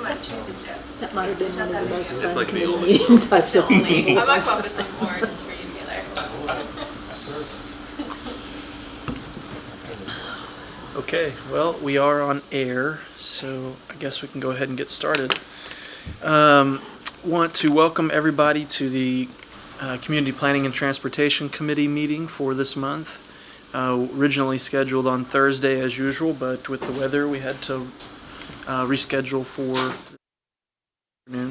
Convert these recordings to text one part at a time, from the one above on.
That might have been one of the most fun like committee meetings I've done. I'm gonna come up with some more just for you, Taylor. Okay, well, we are on air, so I guess we can go ahead and get started. Want to welcome everybody to the Community Planning and Transportation Committee meeting for this month. Originally scheduled on Thursday as usual, but with the weather we had to reschedule for the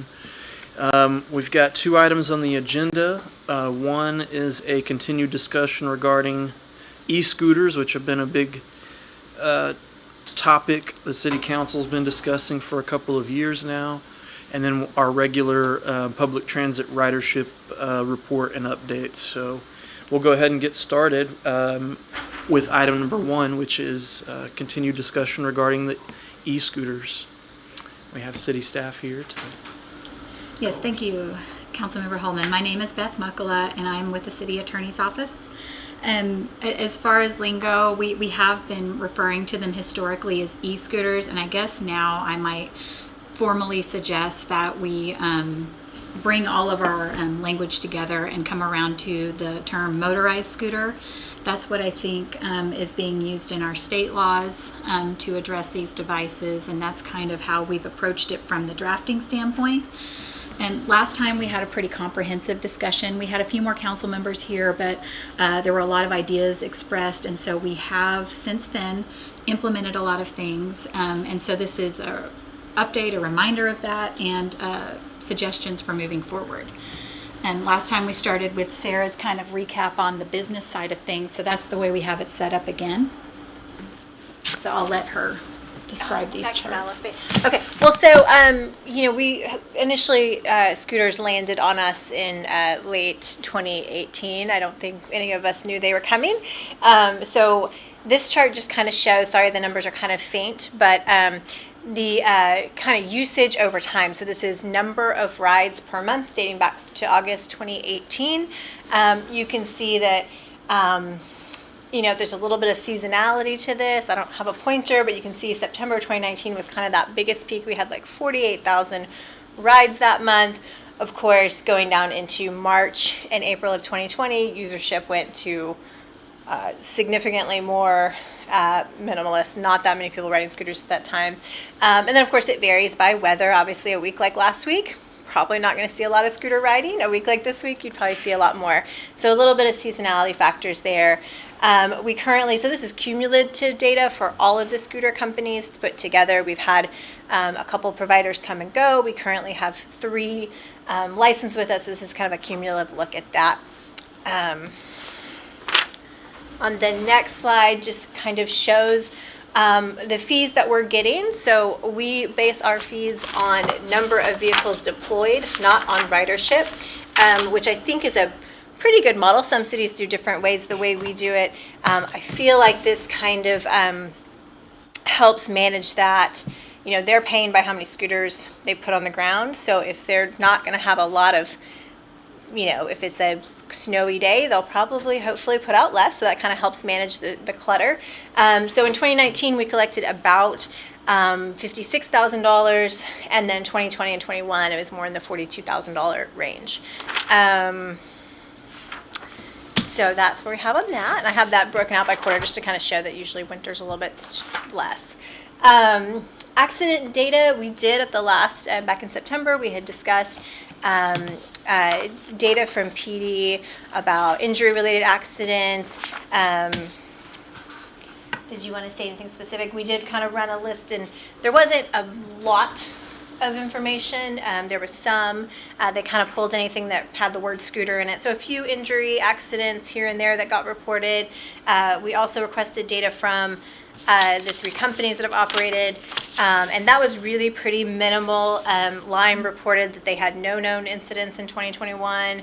afternoon. We've got two items on the agenda. One is a continued discussion regarding e-scooters, which have been a big topic the City Council's been discussing for a couple of years now. And then our regular public transit ridership report and updates. So we'll go ahead and get started with item number one, which is continued discussion regarding the e-scooters. We have city staff here to... Yes, thank you, Councilmember Holman. My name is Beth Muckala, and I'm with the City Attorney's Office. As far as lingo, we have been referring to them historically as e-scooters, and I guess now I might formally suggest that we bring all of our language together and come around to the term motorized scooter. That's what I think is being used in our state laws to address these devices, and that's kind of how we've approached it from the drafting standpoint. And last time we had a pretty comprehensive discussion. We had a few more council members here, but there were a lot of ideas expressed, and so we have since then implemented a lot of things. And so this is a update, a reminder of that, and suggestions for moving forward. And last time we started with Sarah's kind of recap on the business side of things, so that's the way we have it set up again. So I'll let her describe these charts. Okay, well, so we initially scooters landed on us in late 2018. I don't think any of us knew they were coming. So this chart just kind of shows, sorry the numbers are kind of faint, but the kind of usage over time. So this is number of rides per month dating back to August 2018. You can see that there's a little bit of seasonality to this. I don't have a pointer, but you can see September 2019 was kind of that biggest peak. We had like 48,000 rides that month. Of course, going down into March and April of 2020, usership went to significantly more minimalist, not that many people riding scooters at that time. And then of course it varies by weather. Obviously a week like last week, probably not going to see a lot of scooter riding. A week like this week, you'd probably see a lot more. So a little bit of seasonality factors there. So this is cumulative data for all of the scooter companies put together. We've had a couple providers come and go. We currently have 3 licensed with us. So this is kind of a cumulative look at that. On the next slide just kind of shows the fees that we're getting. So we base our fees on number of vehicles deployed, not on ridership, which I think is a pretty good model. Some cities do different ways. The way we do it, I feel like this kind of helps manage that. They're paying by how many scooters they put on the ground. So if they're not going to have a lot of, if it's a snowy day, they'll probably hopefully put out less, so that kind of helps manage the clutter. So in 2019 we collected about $56,000, and then 2020 and 21 it was more in the $42,000 range. So that's where we have on that, and I have that broken out by quarter just to kind of show that usually winter's a little bit less. Accident data we did at the last back in September. We had discussed data from PD about injury-related accidents. Did you want to say anything specific? We did kind of run a list, and there wasn't a lot of information. There was some. They kind of pulled anything that had the word scooter in it. So a few injury accidents here and there that got reported. We also requested data from the 3 companies that have operated, and that was really pretty minimal. Lime reported that they had no known incidents in 2021.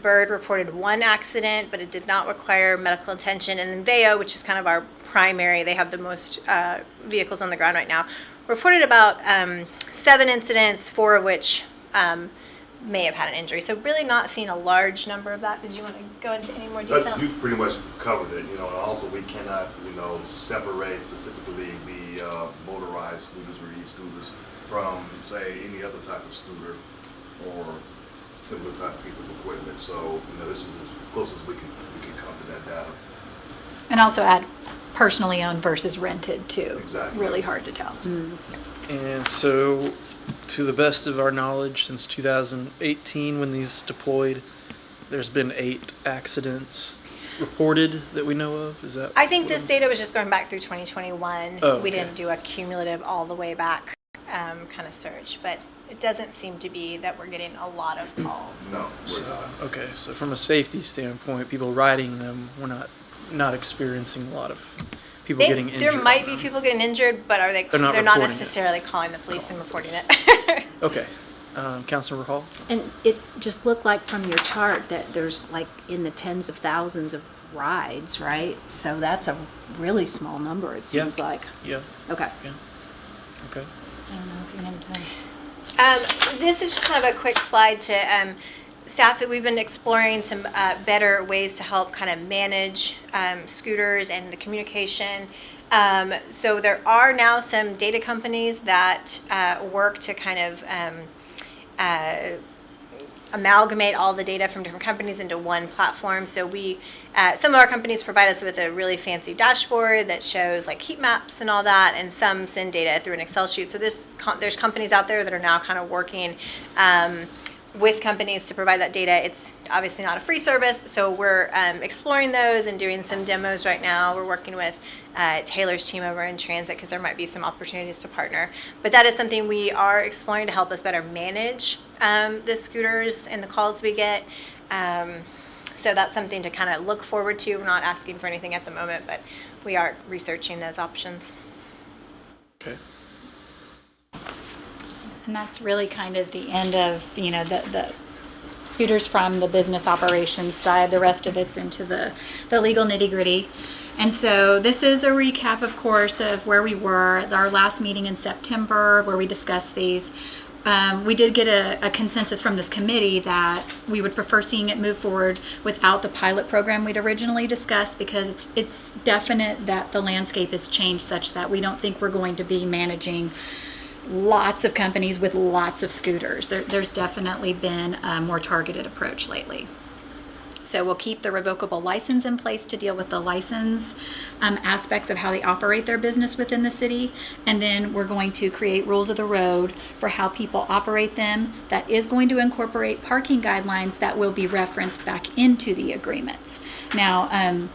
Bird reported 1 accident, but it did not require medical attention. And then Veo, which is kind of our primary, they have the most vehicles on the ground right now, reported about 7 incidents, 4 of which may have had an injury. So really not seeing a large number of that. Did you want to go into any more detail? You pretty much covered it, and also we cannot, separate specifically the motorized scooters or e-scooters from, say, any other type of scooter or similar type piece of equipment. So, this is as close as we can come to that data. And also add personally owned versus rented too. Exactly. Really hard to tell. And so, to the best of our knowledge, since 2018 when these deployed, there's been 8 accidents reported that we know of. Is that? I think this data was just going back through 2021. Oh, We okay. didn't do a cumulative all the way back kind of search, but it doesn't seem to be that we're getting a lot of calls. No, we're not. Okay, so from a safety standpoint, people riding them, we're not experiencing a lot of people getting injured. There might on be them. people getting injured, but They're not they're not reporting it. necessarily calling the police and reporting it. Okay, Councilmember Hall. And it just looked like from your chart that there's like in the tens of thousands of rides, right? So that's a really small number, it seems like. Yeah. Okay. Yeah. Okay. I don't know if you're going to. This is just kind of a quick slide to staff that we've been exploring some better ways to help kind of manage scooters and the communication. So there are now some data companies that work to kind of amalgamate all the data from different companies into one platform. So we, some of our companies provide us with a really fancy dashboard that shows like heat maps and all that, and some send data through an Excel sheet. So there's companies out there that are now kind of working with companies to provide that data. It's obviously not a free service, so we're exploring those and doing some demos right now. We're working with Taylor's team over in Transit because there might be some opportunities to partner. But that is something we are exploring to help us better manage the scooters and the calls we get. So that's something to kind of look forward to. We're not asking for anything at the moment, but we are researching those options. Okay. And that's really kind of the end of, the scooters from the business operations side. The rest of it's into the legal nitty gritty. And so this is a recap, of course, of where we were at our last meeting in September, where we discussed these. We did get a consensus from this committee that we would prefer seeing it move forward without the pilot program we'd originally discussed, because it's definite that the landscape has changed such that we don't think we're going to be managing lots of companies with lots of scooters. There's definitely been a more targeted approach lately. So we'll keep the revocable license in place to deal with the license aspects of how they operate their business within the city. And then we're going to create rules of the road for how people operate them. That is going to incorporate parking guidelines that will be referenced back into the agreements. Now,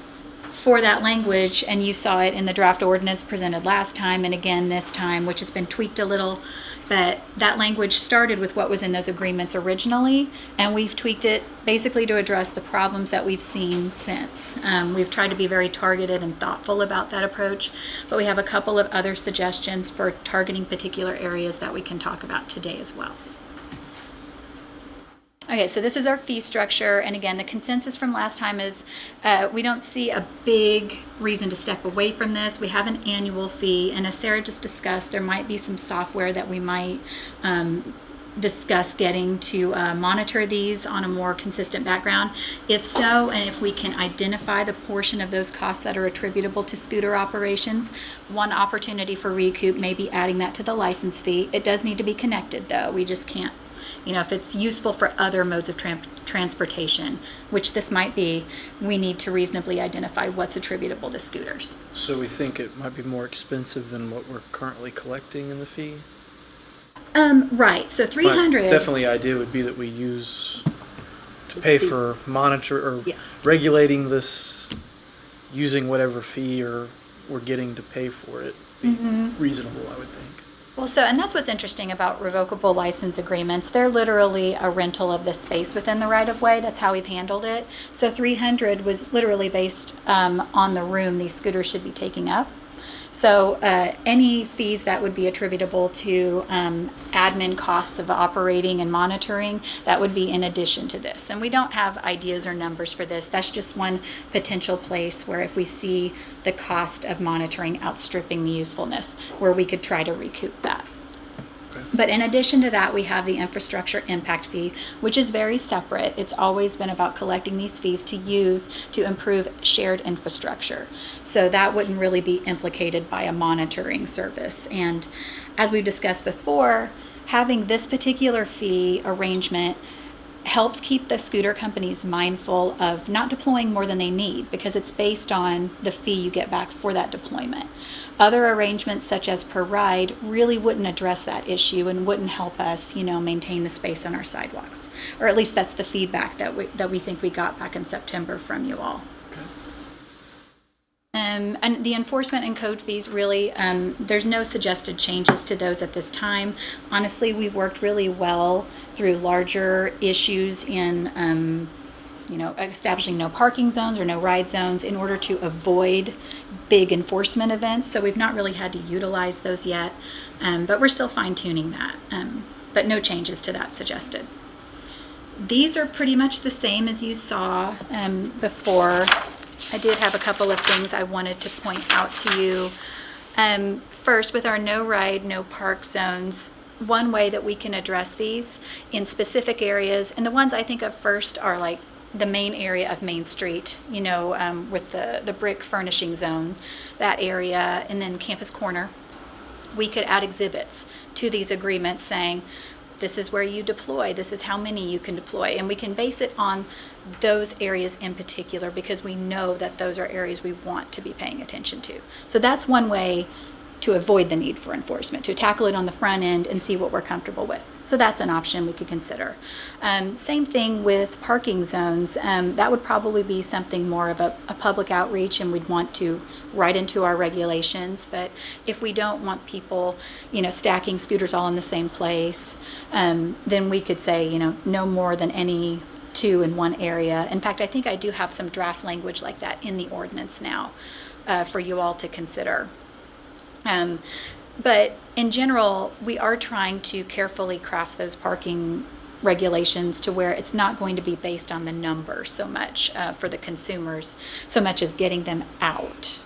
for that language, and you saw it in the draft ordinance presented last time and again this time, which has been tweaked a little, but that language started with what was in those agreements originally, and we've tweaked it basically to address the problems that we've seen since. We've tried to be very targeted and thoughtful about that approach, but we have a couple of other suggestions for targeting particular areas that we can talk about today as well. Okay, so this is our fee structure, and again, the consensus from last time is we don't see a big reason to step away from this. We have an annual fee, and as Sarah just discussed, there might be some software that we might discuss getting to monitor these on a more consistent background. If so, and if we can identify the portion of those costs that are attributable to scooter operations, one opportunity for recoup may be adding that to the license fee. It does need to be connected, though. We just can't. If it's useful for other modes of transportation, which this might be, we need to reasonably identify what's attributable to scooters. So we think it might be more expensive than what we're currently collecting in the fee? Right. So 300. Definitely idea would be that we use to pay for regulating this, using whatever fee or we're getting to pay for it. Be reasonable, I would think. Well, and that's what's interesting about revocable license agreements. They're literally a rental of the space within the right-of-way. That's how we've handled it. So 300 was literally based on the room these scooters should be taking up. So any fees that would be attributable to admin costs of operating and monitoring, that would be in addition to this. And we don't have ideas or numbers for this. That's just one potential place where if we see the cost of monitoring outstripping the usefulness, where we could try to recoup that. Okay. But in addition to that, we have the infrastructure impact fee, which is very separate. It's always been about collecting these fees to use to improve shared infrastructure. So that wouldn't really be implicated by a monitoring service. And as we've discussed before, having this particular fee arrangement helps keep the scooter companies mindful of not deploying more than they need, because it's based on the fee you get back for that deployment. Other arrangements, such as per ride, really wouldn't address that issue and wouldn't help us, maintain the space on our sidewalks. Or at least that's the feedback that we think we got back in September from you all. And the enforcement and code fees, really, there's no suggested changes to those at this time. Honestly, we've worked really well through larger issues in, establishing no parking zones or no ride zones in order to avoid big enforcement events. So we've not really had to utilize those yet, but we're still fine-tuning that. But no changes to that suggested. These are pretty much the same as you saw before. I did have a couple of things I wanted to point out to you. First, with our no ride, no park zones, one way that we can address these in specific areas, and the ones I think of first are like the main area of Main Street, with the brick furnishing zone, that area, and then Campus Corner. We could add exhibits to these agreements saying, this is where you deploy, this is how many you can deploy. And we can base it on those areas in particular, because we know that those are areas we want to be paying attention to. So that's one way to avoid the need for enforcement, to tackle it on the front end and see what we're comfortable with. So that's an option we could consider. Same thing with parking zones. That would probably be something more of a public outreach, and we'd want to write into our regulations. But if we don't want people, stacking scooters all in the same place, then we could say, no more than any two in one area. In fact, I think I do have some draft language like that in the ordinance now for you all to consider. But in general, we are trying to carefully craft those parking regulations to where it's not going to be based on the number so much for the consumers, so much as getting them out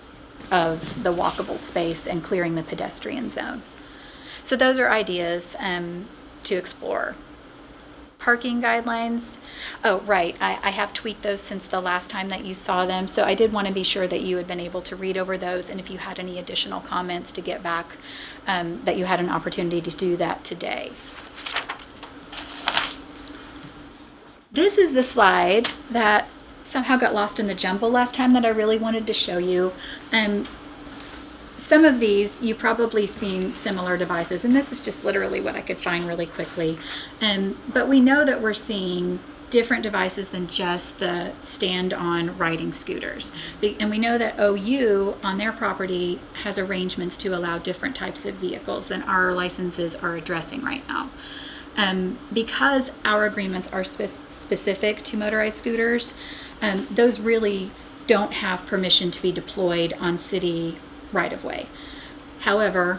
of the walkable space and clearing the pedestrian zone. So those are ideas to explore. Parking guidelines. Oh, right. I have tweaked those since the last time that you saw them. So I did want to be sure that you had been able to read over those, and if you had any additional comments to get back, that you had an opportunity to do that today. This is the slide that somehow got lost in the jumble last time that I really wanted to show you. Some of these, you've probably seen similar devices, and this is just literally what I could find really quickly. But we know that we're seeing different devices than just the stand-on riding scooters. And we know that OU on their property has arrangements to allow different types of vehicles than our licenses are addressing right now. Because our agreements are specific to motorized scooters, those really don't have permission to be deployed on city right-of-way. However,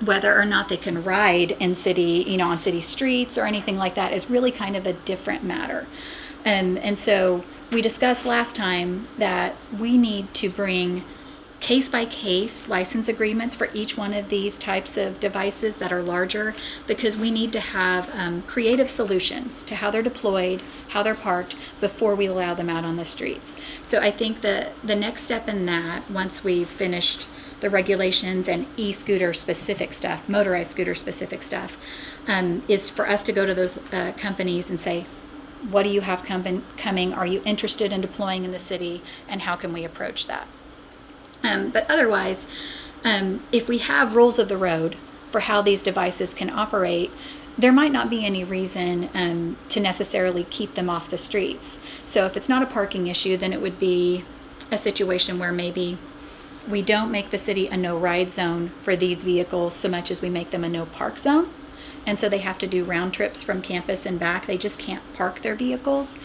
whether or not they can ride in city, on city streets or anything like that is really kind of a different matter. And so we discussed last time that we need to bring case-by-case license agreements for each one of these types of devices that are larger, because we need to have creative solutions to how they're deployed, how they're parked, before we allow them out on the streets. So I think the next step in that, once we've finished the regulations and e-scooter specific stuff, motorized scooter specific stuff, is for us to go to those companies and say, what do you have coming? Are you interested in deploying in the city? And how can we approach that? But otherwise, if we have rules of the road for how these devices can operate, there might not be any reason to necessarily keep them off the streets. So if it's not a parking issue, then it would be a situation where maybe we don't make the city a no-ride zone for these vehicles so much as we make them a no-park zone. And so they have to do round trips from campus and back. They just can't park their vehicles.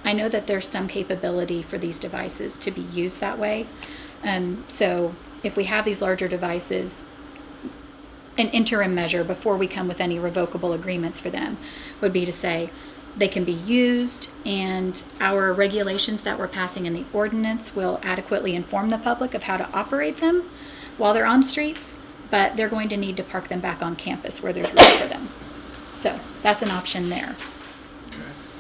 I know that there's some capability for these devices to be used that way. So if we have these larger devices, an interim measure before we come with any revocable agreements for them would be to say they can be used, and our regulations that we're passing in the ordinance will adequately inform the public of how to operate them while they're on streets. but they're going to need to park them back on campus where there's room for them. So that's an option there.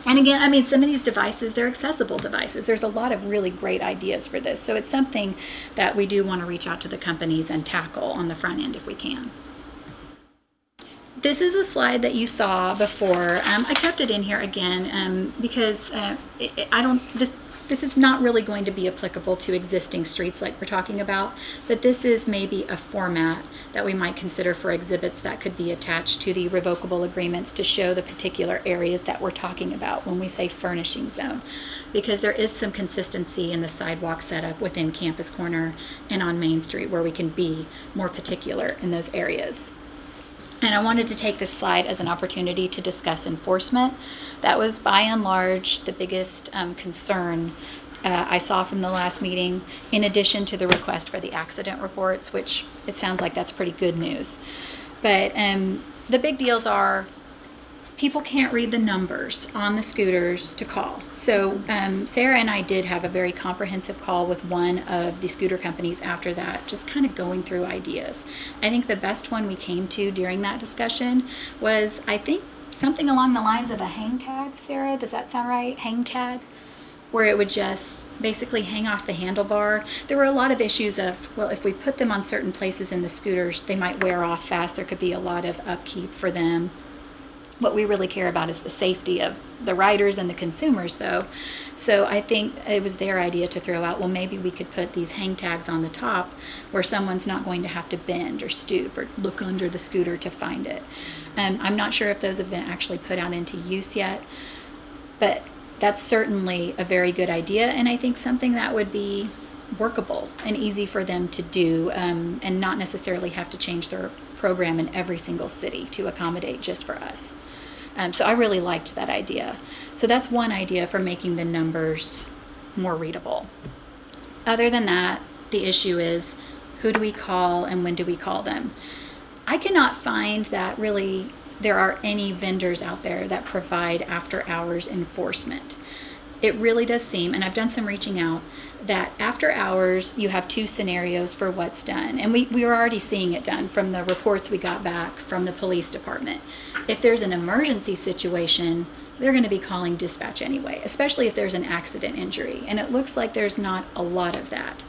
And again, I mean, some of these devices, they're accessible devices. There's a lot of really great ideas for this. So it's something that we do want to reach out to the companies and tackle on the front end if we can. This is a slide that you saw before. I kept it in here again because this is not really going to be applicable to existing streets like we're talking about, but this is maybe a format that we might consider for exhibits that could be attached to the revocable agreements to show the particular areas that we're talking about when we say furnishing zone, because there is some consistency in the sidewalk setup within Campus Corner and on Main Street where we can be more particular in those areas. And I wanted to take this slide as an opportunity to discuss enforcement. That was by and large the biggest concern I saw from the last meeting, in addition to the request for the accident reports, which it sounds like that's pretty good news. But the big deals are people can't read the numbers on the scooters to call. So Sarah and I did have a very comprehensive call with one of the scooter companies after that, just kind of going through ideas. I think the best one we came to during that discussion was, I think, something along the lines of a hang tag. Sarah, does that sound right? Hang tag? Where it would just basically hang off the handlebar. There were a lot of issues of, well, if we put them on certain places in the scooters, they might wear off fast. There could be a lot of upkeep for them. What we really care about is the safety of the riders and the consumers, though. So I think it was their idea to throw out, well, maybe we could put these hang tags on the top where someone's not going to have to bend or stoop or look under the scooter to find it. I'm not sure if those have been actually put out into use yet, but that's certainly a very good idea, and I think something that would be workable and easy for them to do, and not necessarily have to change their program in every single city to accommodate just for us. So I really liked that idea. So that's one idea for making the numbers more readable. Other than that, the issue is, who do we call and when do we call them? I cannot find that really there are any vendors out there that provide after hours enforcement. It really does seem, and I've done some reaching out, that after hours you have two scenarios for what's done. And we were already seeing it done from the reports we got back from the police department. If there's an emergency situation, they're going to be calling dispatch anyway, especially if there's an accident injury. And it looks like there's not a lot of that.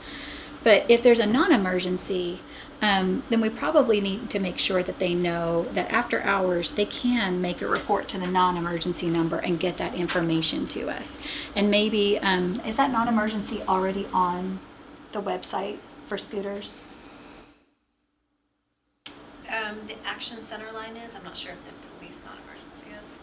But if there's a non-emergency, then we probably need to make sure that they know that after hours they can make a report to the non-emergency number and get that information to us. And maybe, is that non-emergency already on the website for scooters? The Action Center line is. I'm not sure if the police non-emergency is.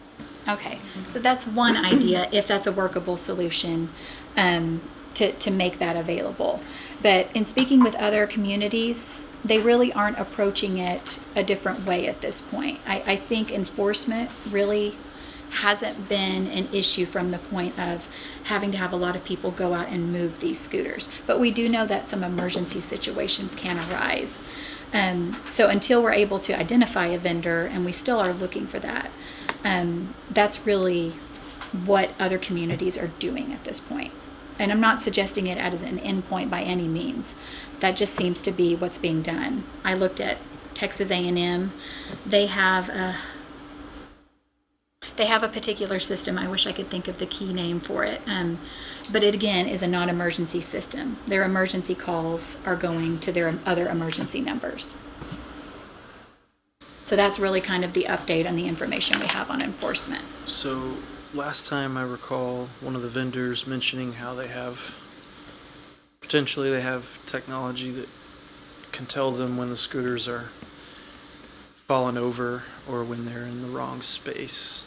Okay, so that's one idea, if that's a workable solution, to make that available. But in speaking with other communities, they really aren't approaching it a different way at this point. I think enforcement really hasn't been an issue from the point of having to have a lot of people go out and move these scooters. But we do know that some emergency situations can arise. So until we're able to identify a vendor, and we still are looking for that, that's really what other communities are doing at this point. And I'm not suggesting it as an endpoint by any means. That just seems to be what's being done. I looked at Texas A&M. They have a particular system. I wish I could think of the key name for it. But it, again, is a non-emergency system. Their emergency calls are going to their other emergency numbers. So that's really kind of the update on the information we have on enforcement. So last time I recall one of the vendors mentioning how they have technology that can tell them when the scooters are fallen over or when they're in the wrong space,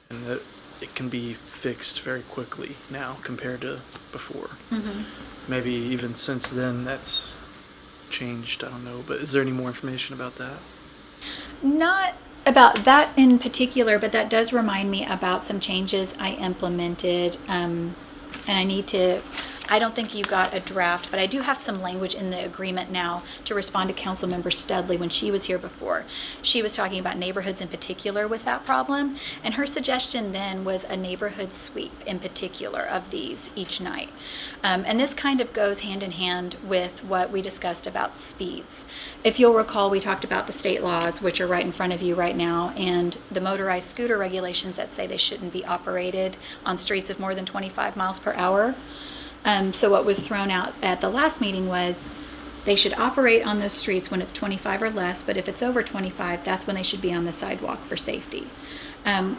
and that it can be fixed very quickly now compared to before. Mm-hmm. Maybe even since then that's changed, I don't know, but is there any more information about that? Not about that in particular, but that does remind me about some changes I implemented, and I need to I don't think you got a draft, but I do have some language in the agreement now to respond to Councilmember Studley when she was here before. She was talking about neighborhoods in particular with that problem, and her suggestion then was a neighborhood sweep in particular of these each night. And this kind of goes hand in hand with what we discussed about speeds. If you'll recall, we talked about the state laws, which are right in front of you right now, and the motorized scooter regulations that say they shouldn't be operated on streets of more than 25 miles per hour. So what was thrown out at the last meeting was they should operate on those streets when it's 25 or less, but if it's over 25, that's when they should be on the sidewalk for safety.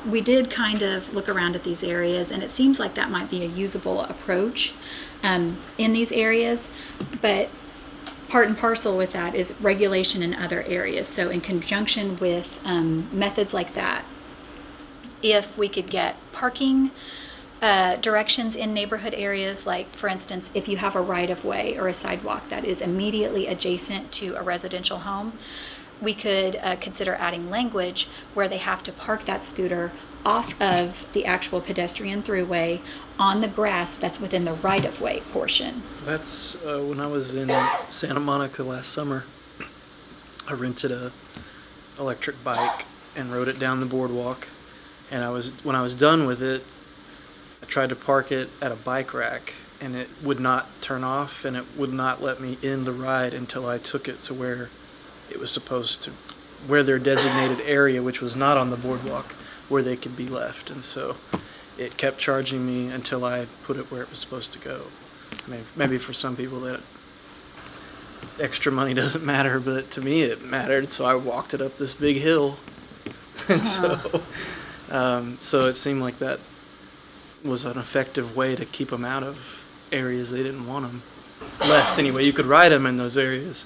We did kind of look around at these areas, and it seems like that might be a usable approach in these areas, but part and parcel with that is regulation in other areas. So in conjunction with methods like that, if we could get parking directions in neighborhood areas, like for instance, if you have a right-of-way or a sidewalk that is immediately adjacent to a residential home, we could consider adding language where they have to park that scooter off of the actual pedestrian throughway on the grass that's within the right-of-way portion. That's when I was in Santa Monica last summer. I rented a electric bike and rode it down the boardwalk. And when I was done with it, I tried to park it at a bike rack, and it would not turn off, and it would not let me end the ride until I took it to where it was supposed to, where their designated area, which was not on the boardwalk, where they could be left. And so it kept charging me until I put it where it was supposed to go. I mean, maybe for some people that extra money doesn't matter, but to me it mattered, so I walked it up this big hill. And so it seemed like that was an effective way to keep them out of areas they didn't want them left. Anyway, you could ride them in those areas,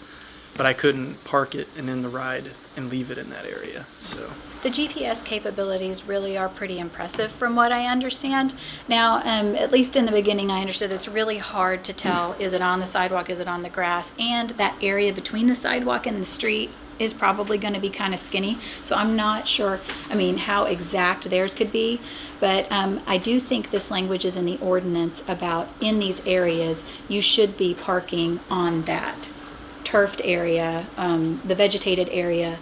but I couldn't park it and end the ride and leave it in that area. So The GPS capabilities really are pretty impressive from what I understand. Now, at least in the beginning, I understood it's really hard to tell, is it on the sidewalk, is it on the grass? And that area between the sidewalk and the street is probably going to be kind of skinny. So I'm not sure, how exact theirs could be. But I do think this language is in the ordinance about in these areas, you should be parking on that turfed area, the vegetated area,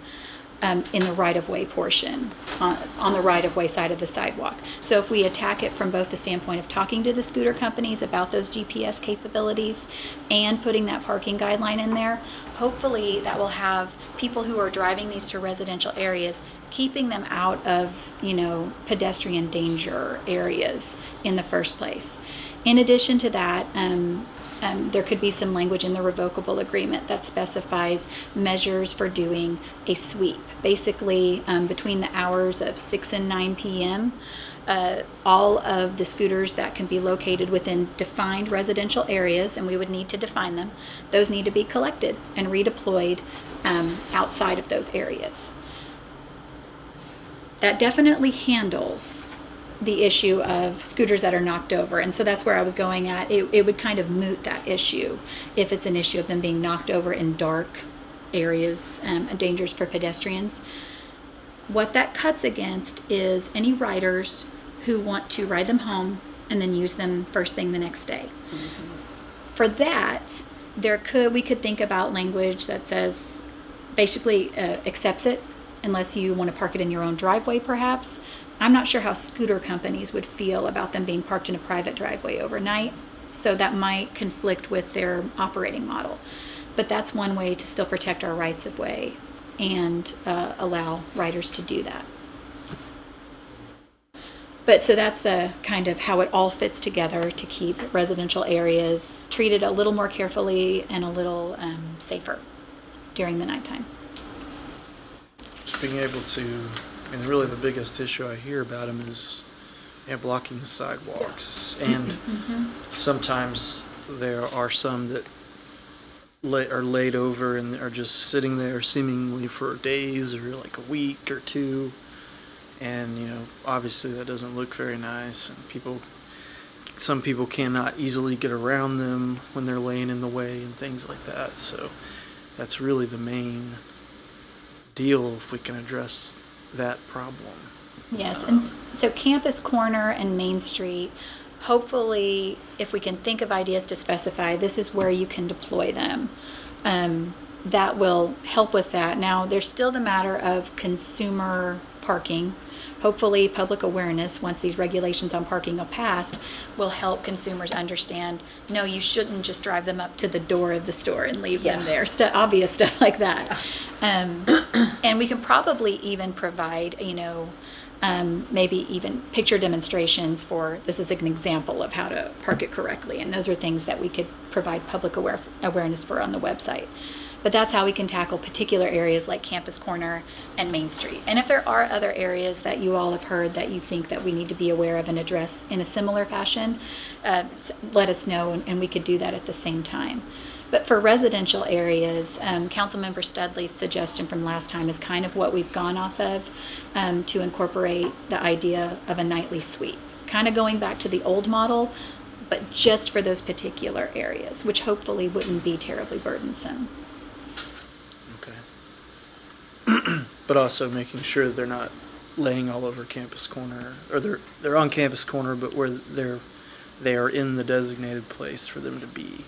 in the right-of-way portion, on the right-of-way side of the sidewalk. So if we attack it from both the standpoint of talking to the scooter companies about those GPS capabilities and putting that parking guideline in there, hopefully that will have people who are driving these to residential areas, keeping them out of, pedestrian danger areas in the first place. In addition to that, there could be some language in the revocable agreement that specifies measures for doing a sweep. Basically, between the hours of 6 and 9 p.m., all of the scooters that can be located within defined residential areas, and we would need to define them, those need to be collected and redeployed outside of those areas. That definitely handles the issue of scooters that are knocked over. And so that's where I was going at. It would kind of moot that issue if it's an issue of them being knocked over in dark areas and dangers for pedestrians. What that cuts against is any riders who want to ride them home and then use them first thing the next day. Mm-hmm. For that, we could think about language that says basically accepts it unless you want to park it in your own driveway perhaps. I'm not sure how scooter companies would feel about them being parked in a private driveway overnight, so that might conflict with their operating model. But that's one way to still protect our rights of way and allow riders to do that. But so that's the kind of how it all fits together to keep residential areas treated a little more carefully and a little safer during the nighttime. Just being able to, really the biggest issue I hear about them is blocking the sidewalks. And sometimes there are some that are laid over and are just sitting there seemingly for days or like a week or two. And, obviously that doesn't look very nice. And some people cannot easily get around them when they're laying in the way and things like that. So that's really the main deal if we can address that problem. Yes, and so Campus Corner and Main Street hopefully, if we can think of ideas to specify, this is where you can deploy them. That will help with that. Now, there's still the matter of consumer parking. Hopefully, public awareness, once these regulations on parking are passed, will help consumers understand, no, you shouldn't just drive them up to the door of the store and leave them there. Obvious stuff like that. And we can probably even provide, maybe even picture demonstrations for, this is an example of how to park it correctly. And those are things that we could provide public awareness for on the website. But that's how we can tackle particular areas like Campus Corner and Main Street. And if there are other areas that you all have heard that you think that we need to be aware of and address in a similar fashion, let us know, and we could do that at the same time. But for residential areas, Councilmember Studley's suggestion from last time is kind of what we've gone off of, to incorporate the idea of a nightly sweep. Kind of going back to the old model, but just for those particular areas, which hopefully wouldn't be terribly burdensome. Okay. But also making sure that they're not laying all over Campus Corner, or they're on Campus Corner, but where they are in the designated place for them to be.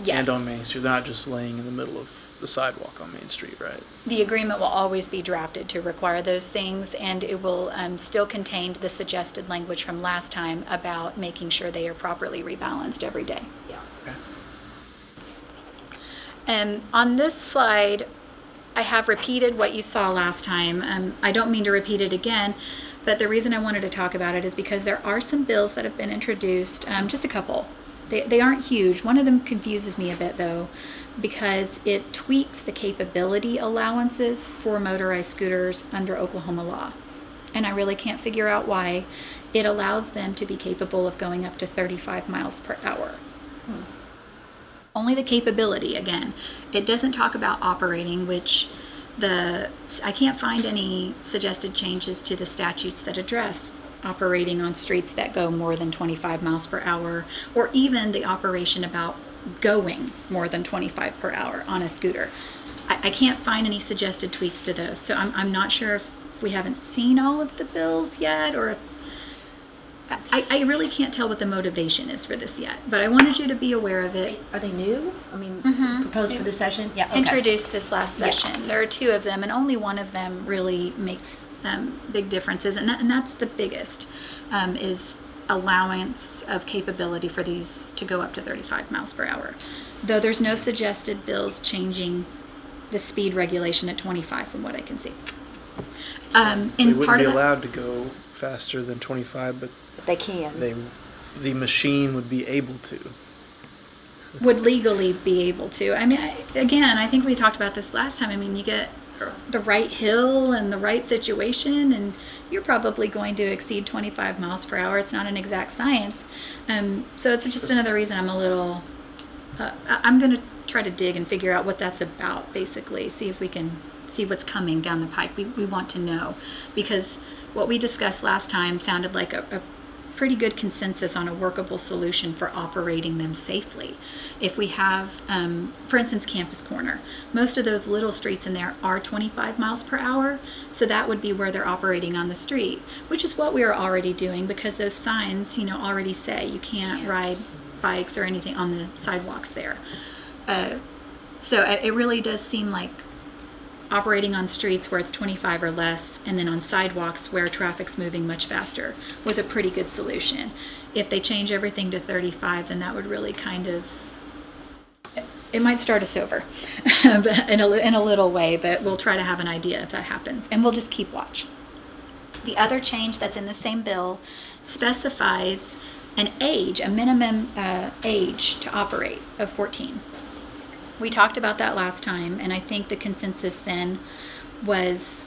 Yes. And on Main Street, they're not just laying in the middle of the sidewalk on Main Street, right? The agreement will always be drafted to require those things, and it will still contain the suggested language from last time about making sure they are properly rebalanced every day. Yeah. Okay. On this slide, I have repeated what you saw last time. I don't mean to repeat it again, but the reason I wanted to talk about it is because there are some bills that have been introduced, just a couple. They aren't huge. One of them confuses me a bit, though, because it tweaks the capability allowances for motorized scooters under Oklahoma law. And I really can't figure out why. It allows them to be capable of going up to 35 miles per hour. Only the capability, again. It doesn't talk about operating, which I can't find any suggested changes to the statutes that address operating on streets that go more than 25 miles per hour, or even the operation about going more than 25 per hour on a scooter. I can't find any suggested tweaks to those. So I'm not sure if we haven't seen all of the bills yet, or if I really can't tell what the motivation is for this yet, but I wanted you to be aware of it. Are they new? I mean, proposed for the session? Yeah, okay. Introduced this last session. There are two of them, and only one of them really makes big differences, and that's the biggest, is allowance of capability for these to go up to 35 miles per hour. Though there's no suggested bills changing the speed regulation at 25 from what I can see. They wouldn't be allowed to go faster than 25, but they can. The machine would be able to. Would legally be able to. I mean, I think we talked about this last time. I mean, you get the right hill and the right situation, and you're probably going to exceed 25 miles per hour. It's not an exact science. So it's just another reason I'm a little, I'm going to try to dig and figure out what that's about, basically. See if we can see what's coming down the pike. We want to know, because what we discussed last time sounded like a pretty good consensus on a workable solution for operating them safely. If we have, for instance, Campus Corner, most of those little streets in there are 25 miles per hour, so that would be where they're operating on the street, which is what we are already doing, because those signs, already say you can't ride bikes or anything on the sidewalks there. So it really does seem like operating on streets where it's 25 or less, and then on sidewalks where traffic's moving much faster, was a pretty good solution. If they change everything to 35, then that would really kind of, it might start us over in a little way, but we'll try to have an idea if that happens, and we'll just keep watch. The other change that's in the same bill specifies an age, a minimum age to operate of 14. We talked about that last time, and I think the consensus then was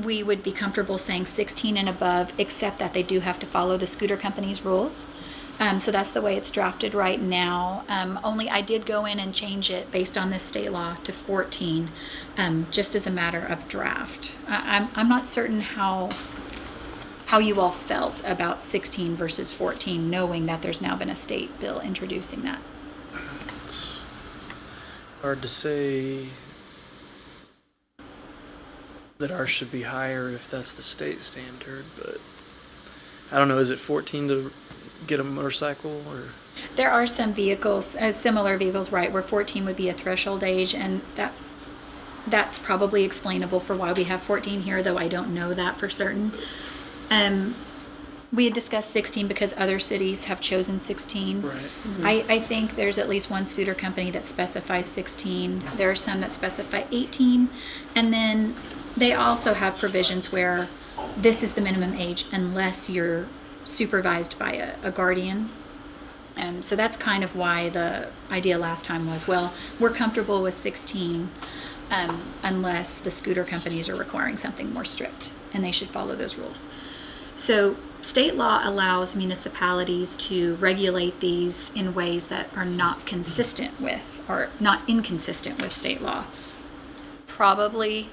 we would be comfortable saying 16 and above, except that they do have to follow the scooter company's rules. So that's the way it's drafted right now. Only I did go in and change it based on this state law to 14, just as a matter of draft. I'm not certain how you all felt about 16 versus 14, knowing that there's now been a state bill introducing that. Hard to say that ours should be higher if that's the state standard, but I don't know. Is it 14 to get a motorcycle, or? There are some vehicles, similar vehicles, right, where 14 would be a threshold age, and that's probably explainable for why we have 14 here, though I don't know that for certain. We had discussed 16 because other cities have chosen 16. Right. I think there's at least one scooter company that specifies 16. There are some that specify 18. And then they also have provisions where this is the minimum age unless you're supervised by a guardian. So that's kind of why the idea last time was, well, we're comfortable with 16 unless the scooter companies are requiring something more strict, and they should follow those rules. So state law allows municipalities to regulate these in ways that are not consistent with, or not inconsistent with state law. Probably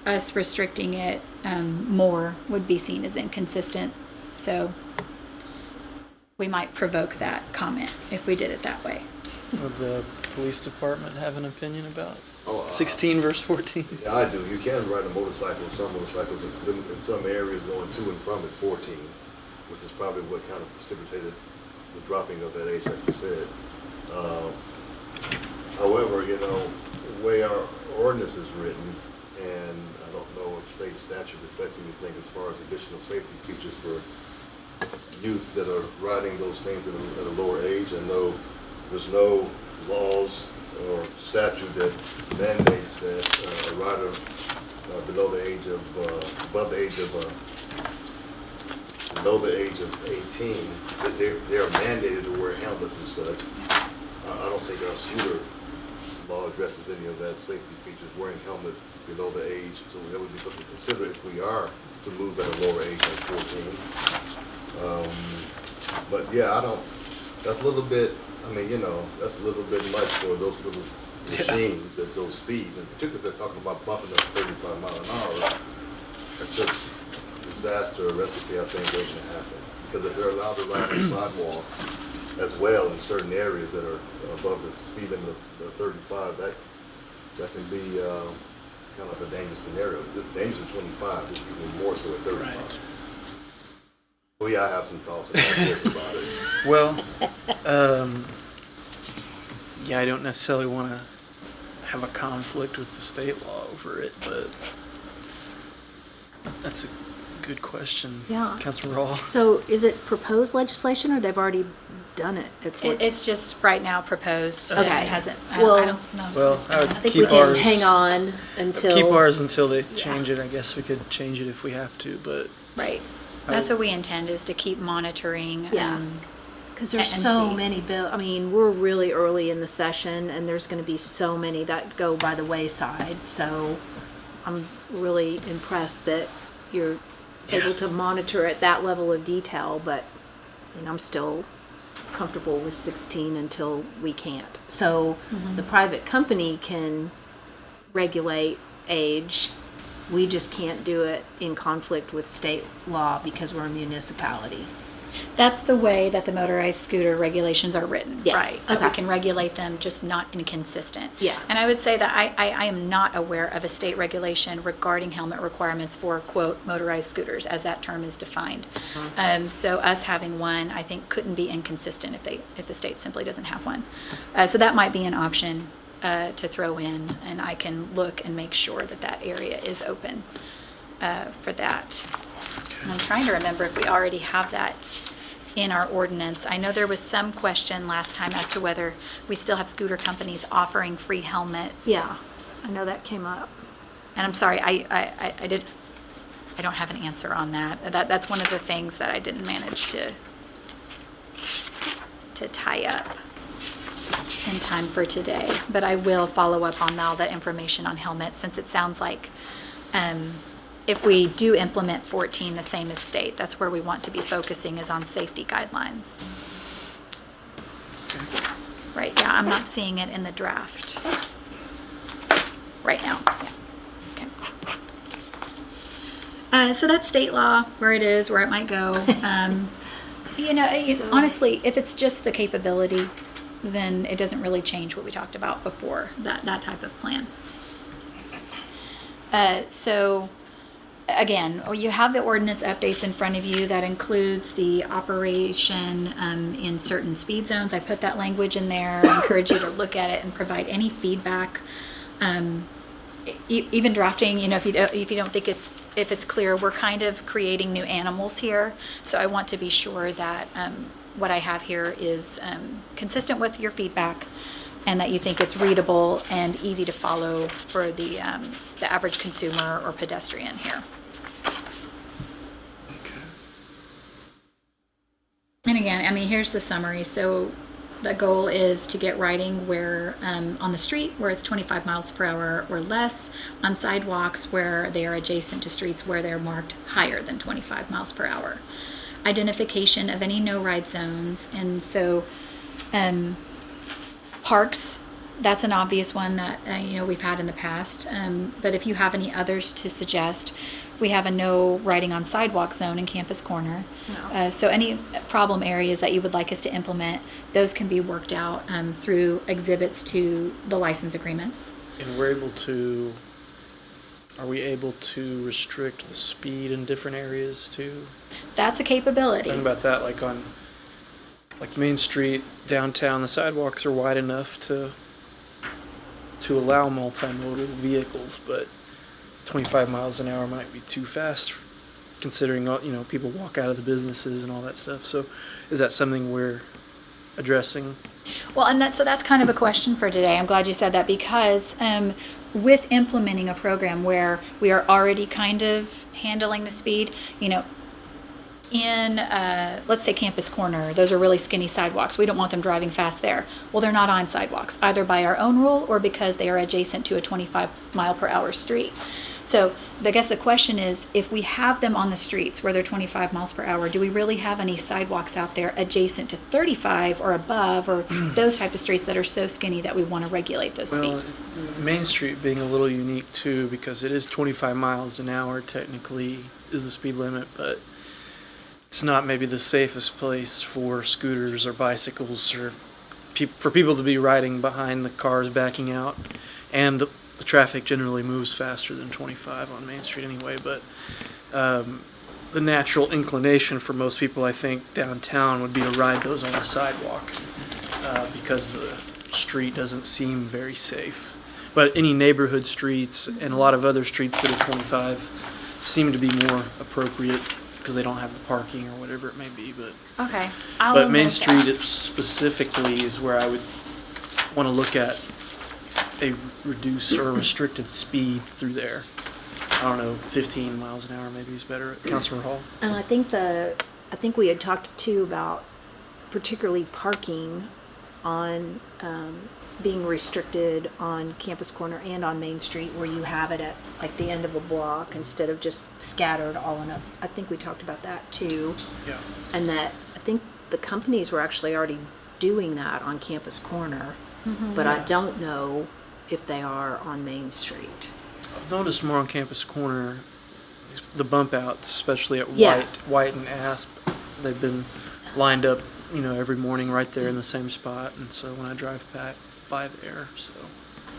us restricting it more would be seen as inconsistent. So we might provoke that comment if we did it that way. Would the police department have an opinion about Oh, 16 versus 14? Yeah, I do. You can ride a motorcycle. Some motorcycles in some areas going to and from at 14, which is probably what kind of precipitated the dropping of that age, like you said. However, you know, the way our ordinance is written, and I don't know if state statute affects anything as far as additional safety features for youth that are riding those things at a lower age. I know there's no laws or statute that mandates that a rider below the age of above the age of below the age of 18, that they are mandated to wear helmets and such. I don't think our scooter law addresses any of that safety features, wearing helmet below the age. So that would be something to consider if we are to move at a lower age like 14. But yeah, I don't. That's a little bit. I mean, you know, that's a little bit much for those little machines at those speeds, and particularly if they're talking about bumping up 35 miles an hour. It's just disaster recipe, I think, waiting to happen. Because if they're allowed to ride on sidewalks as well in certain areas that are above the speed limit of 35, that can be kind of a dangerous scenario. This is dangerous at 25. This is even more so at 35. Right. Well, yeah, I have some thoughts and ideas about it. Well, yeah, I don't necessarily want to have a conflict with the state law over it, but that's a good question. Yeah. Councilman Rawl. So is it proposed legislation or they've already done it? It's just right now proposed. Okay. It hasn't. Well- I don't know. Well, I would I think keep we can ours. hang on until. Keep ours until they change it. I guess we could change it if we have to, but Right. That's what we intend, is to keep monitoring. Yeah. Because there's and so see. many I mean, we're really early in the session, and there's going to be so many that go by the wayside. So I'm really impressed that you're able to monitor at that level of detail. But I'm still comfortable with 16 until we can't. So the private company can regulate age. We just can't do it in conflict with state law because we're a municipality. That's the way that the motorized scooter regulations are written, Yeah. right? That Okay. we can regulate them, just not inconsistent. Yeah. And I would say that I am not aware of a state regulation regarding helmet requirements for, quote, motorized scooters, as that term is defined. So us having one, I think, couldn't be inconsistent if the state simply doesn't have one. So that might be an option to throw in, and I can look and make sure that area is open for that. And I'm trying to remember if we already have that in our ordinance. I know there was some question last time as to whether we still have scooter companies offering free helmets. Yeah, I know that came up. And I'm sorry, I don't have an answer on that. That's one of the things that I didn't manage to tie up in time for today. But I will follow up on all that information on helmets, since it sounds like if we do implement 14 the same as state, that's where we want to be focusing, is on safety guidelines. Right, yeah, I'm not seeing it in the draft right now. Yeah. Okay. So that's state law, where it is, where it might go. Honestly, if it's just the capability, then it doesn't really change what we talked about before, that type of plan. So again, you have the ordinance updates in front of you that includes the operation in certain speed zones. I put that language in there. I encourage you to look at it and provide any feedback. Even drafting, if you don't think if it's clear, we're kind of creating new animals here. So I want to be sure that what I have here is consistent with your feedback, and that you think it's readable and easy to follow for the average consumer or pedestrian here. Okay. And again, here's the summary. So the goal is to get riding where on the street where it's 25 miles per hour or less, on sidewalks where they are adjacent to streets where they're marked higher than 25 miles per hour. Identification of any no-ride zones, and so parks, that's an obvious one that we've had in the past, but if you have any others to suggest, we have a no riding on sidewalk zone in Campus Corner. No. So any problem areas that you would like us to implement, those can be worked out through exhibits to the license agreements. And are we able to restrict the speed in different areas too? That's a capability. Talking about that, like on Main Street, downtown, the sidewalks are wide enough to allow multimodal vehicles, but 25 miles an hour might be too fast, considering people walk out of the businesses and all that stuff. So, is that something we're addressing? Well, and that's kind of a question for today. I'm glad you said that, because with implementing a program where we are already kind of handling the speed, in let's say Campus Corner, those are really skinny sidewalks. We don't want them driving fast there. Well, they're not on sidewalks, either by our own rule or because they are adjacent to a 25 mile per hour street. So I guess the question is, if we have them on the streets where they're 25 miles per hour, do we really have any sidewalks out there adjacent to 35 or above, or those type of streets that are so skinny that we want to regulate those speeds? Main Street being a little unique too, because it is 25 miles an hour technically is the speed limit, but it's not maybe the safest place for scooters or bicycles or for people to be riding behind the cars backing out, and the traffic generally moves faster than 25 on Main Street anyway. But the natural inclination for most people, I think, downtown would be to ride those on the sidewalk because the street doesn't seem very safe. But any neighborhood streets and a lot of other streets that are 25 seem to be more appropriate because they don't have the parking or whatever it may be. But Okay. but Main Street specifically is where I would want to look at a reduced or restricted speed through there. I don't know, 15 miles an hour maybe is better. Councilor Hall? And I think we had talked too about particularly parking on being restricted on Campus Corner and on Main Street, where you have it at like the end of a block instead of just scattered all in a. I think we talked about that too. Yeah. And that I think the companies were actually already doing that on Campus Corner, but I don't know if they are on Main Street. I've noticed more on Campus Corner, the bump outs, especially at Yeah. White and Asp. They've been lined up, every morning right there in the same spot. And so when I drive back by there, so.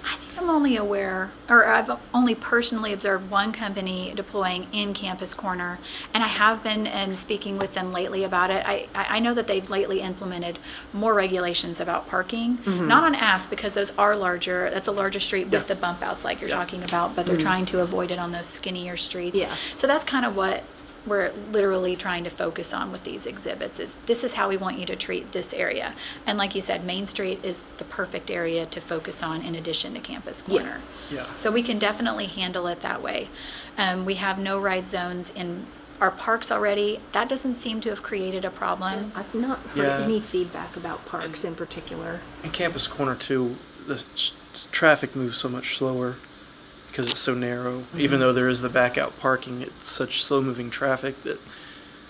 I think I'm only aware, or I've only personally observed one company deploying in Campus Corner, and I have been speaking with them lately about it. I know that they've lately implemented more regulations about parking, not on Asp because those are larger. That's a larger street with the bump outs like you're talking about, but they're trying to avoid it on those skinnier streets. Yeah. So that's kind of what we're literally trying to focus on with these exhibits, is this is how we want you to treat this area. And like you said, Main Street is the perfect area to focus on in addition to Campus Corner. Yeah. So we can definitely handle it that way. We have no ride zones in our parks already. That doesn't seem to have created a problem. I've not heard Yeah. any feedback about parks in particular. In Campus Corner too, the traffic moves so much slower because it's so narrow. Even though there is the back out parking, it's such slow moving traffic that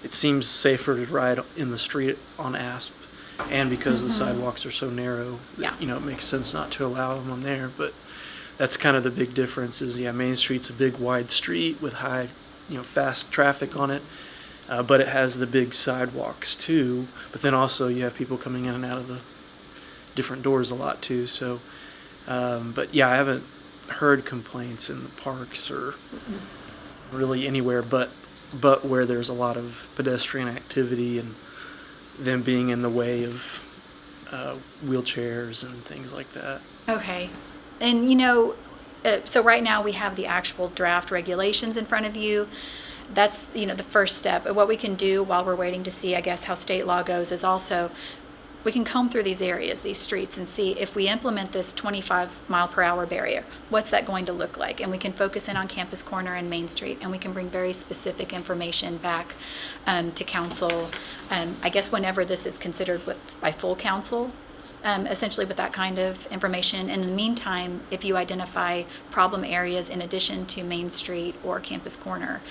it seems safer to ride in the street on Asp. And because the sidewalks are so narrow, Yeah. it makes sense not to allow them on there. But that's kind of the big difference is, Main Street's a big wide street with high, fast traffic on it. But it has the big sidewalks too. But then also you have people coming in and out of the different doors a lot too. So, but yeah, I haven't heard complaints in the parks or really anywhere but where there's a lot of pedestrian activity and them being in the way of wheelchairs and things like that. Okay. And so right now we have the actual draft regulations in front of you. That's, the first step. What we can do while we're waiting to see, I guess, how state law goes is also we can comb through these areas, these streets, and see if we implement this 25-mile-per-hour barrier, what's that going to look like? And we can focus in on Campus Corner and Main Street, and we can bring very specific information back to council, I guess whenever this is considered by full council, essentially with that kind of information. And in the meantime, if you identify problem areas in addition to Main Street or Campus Corner,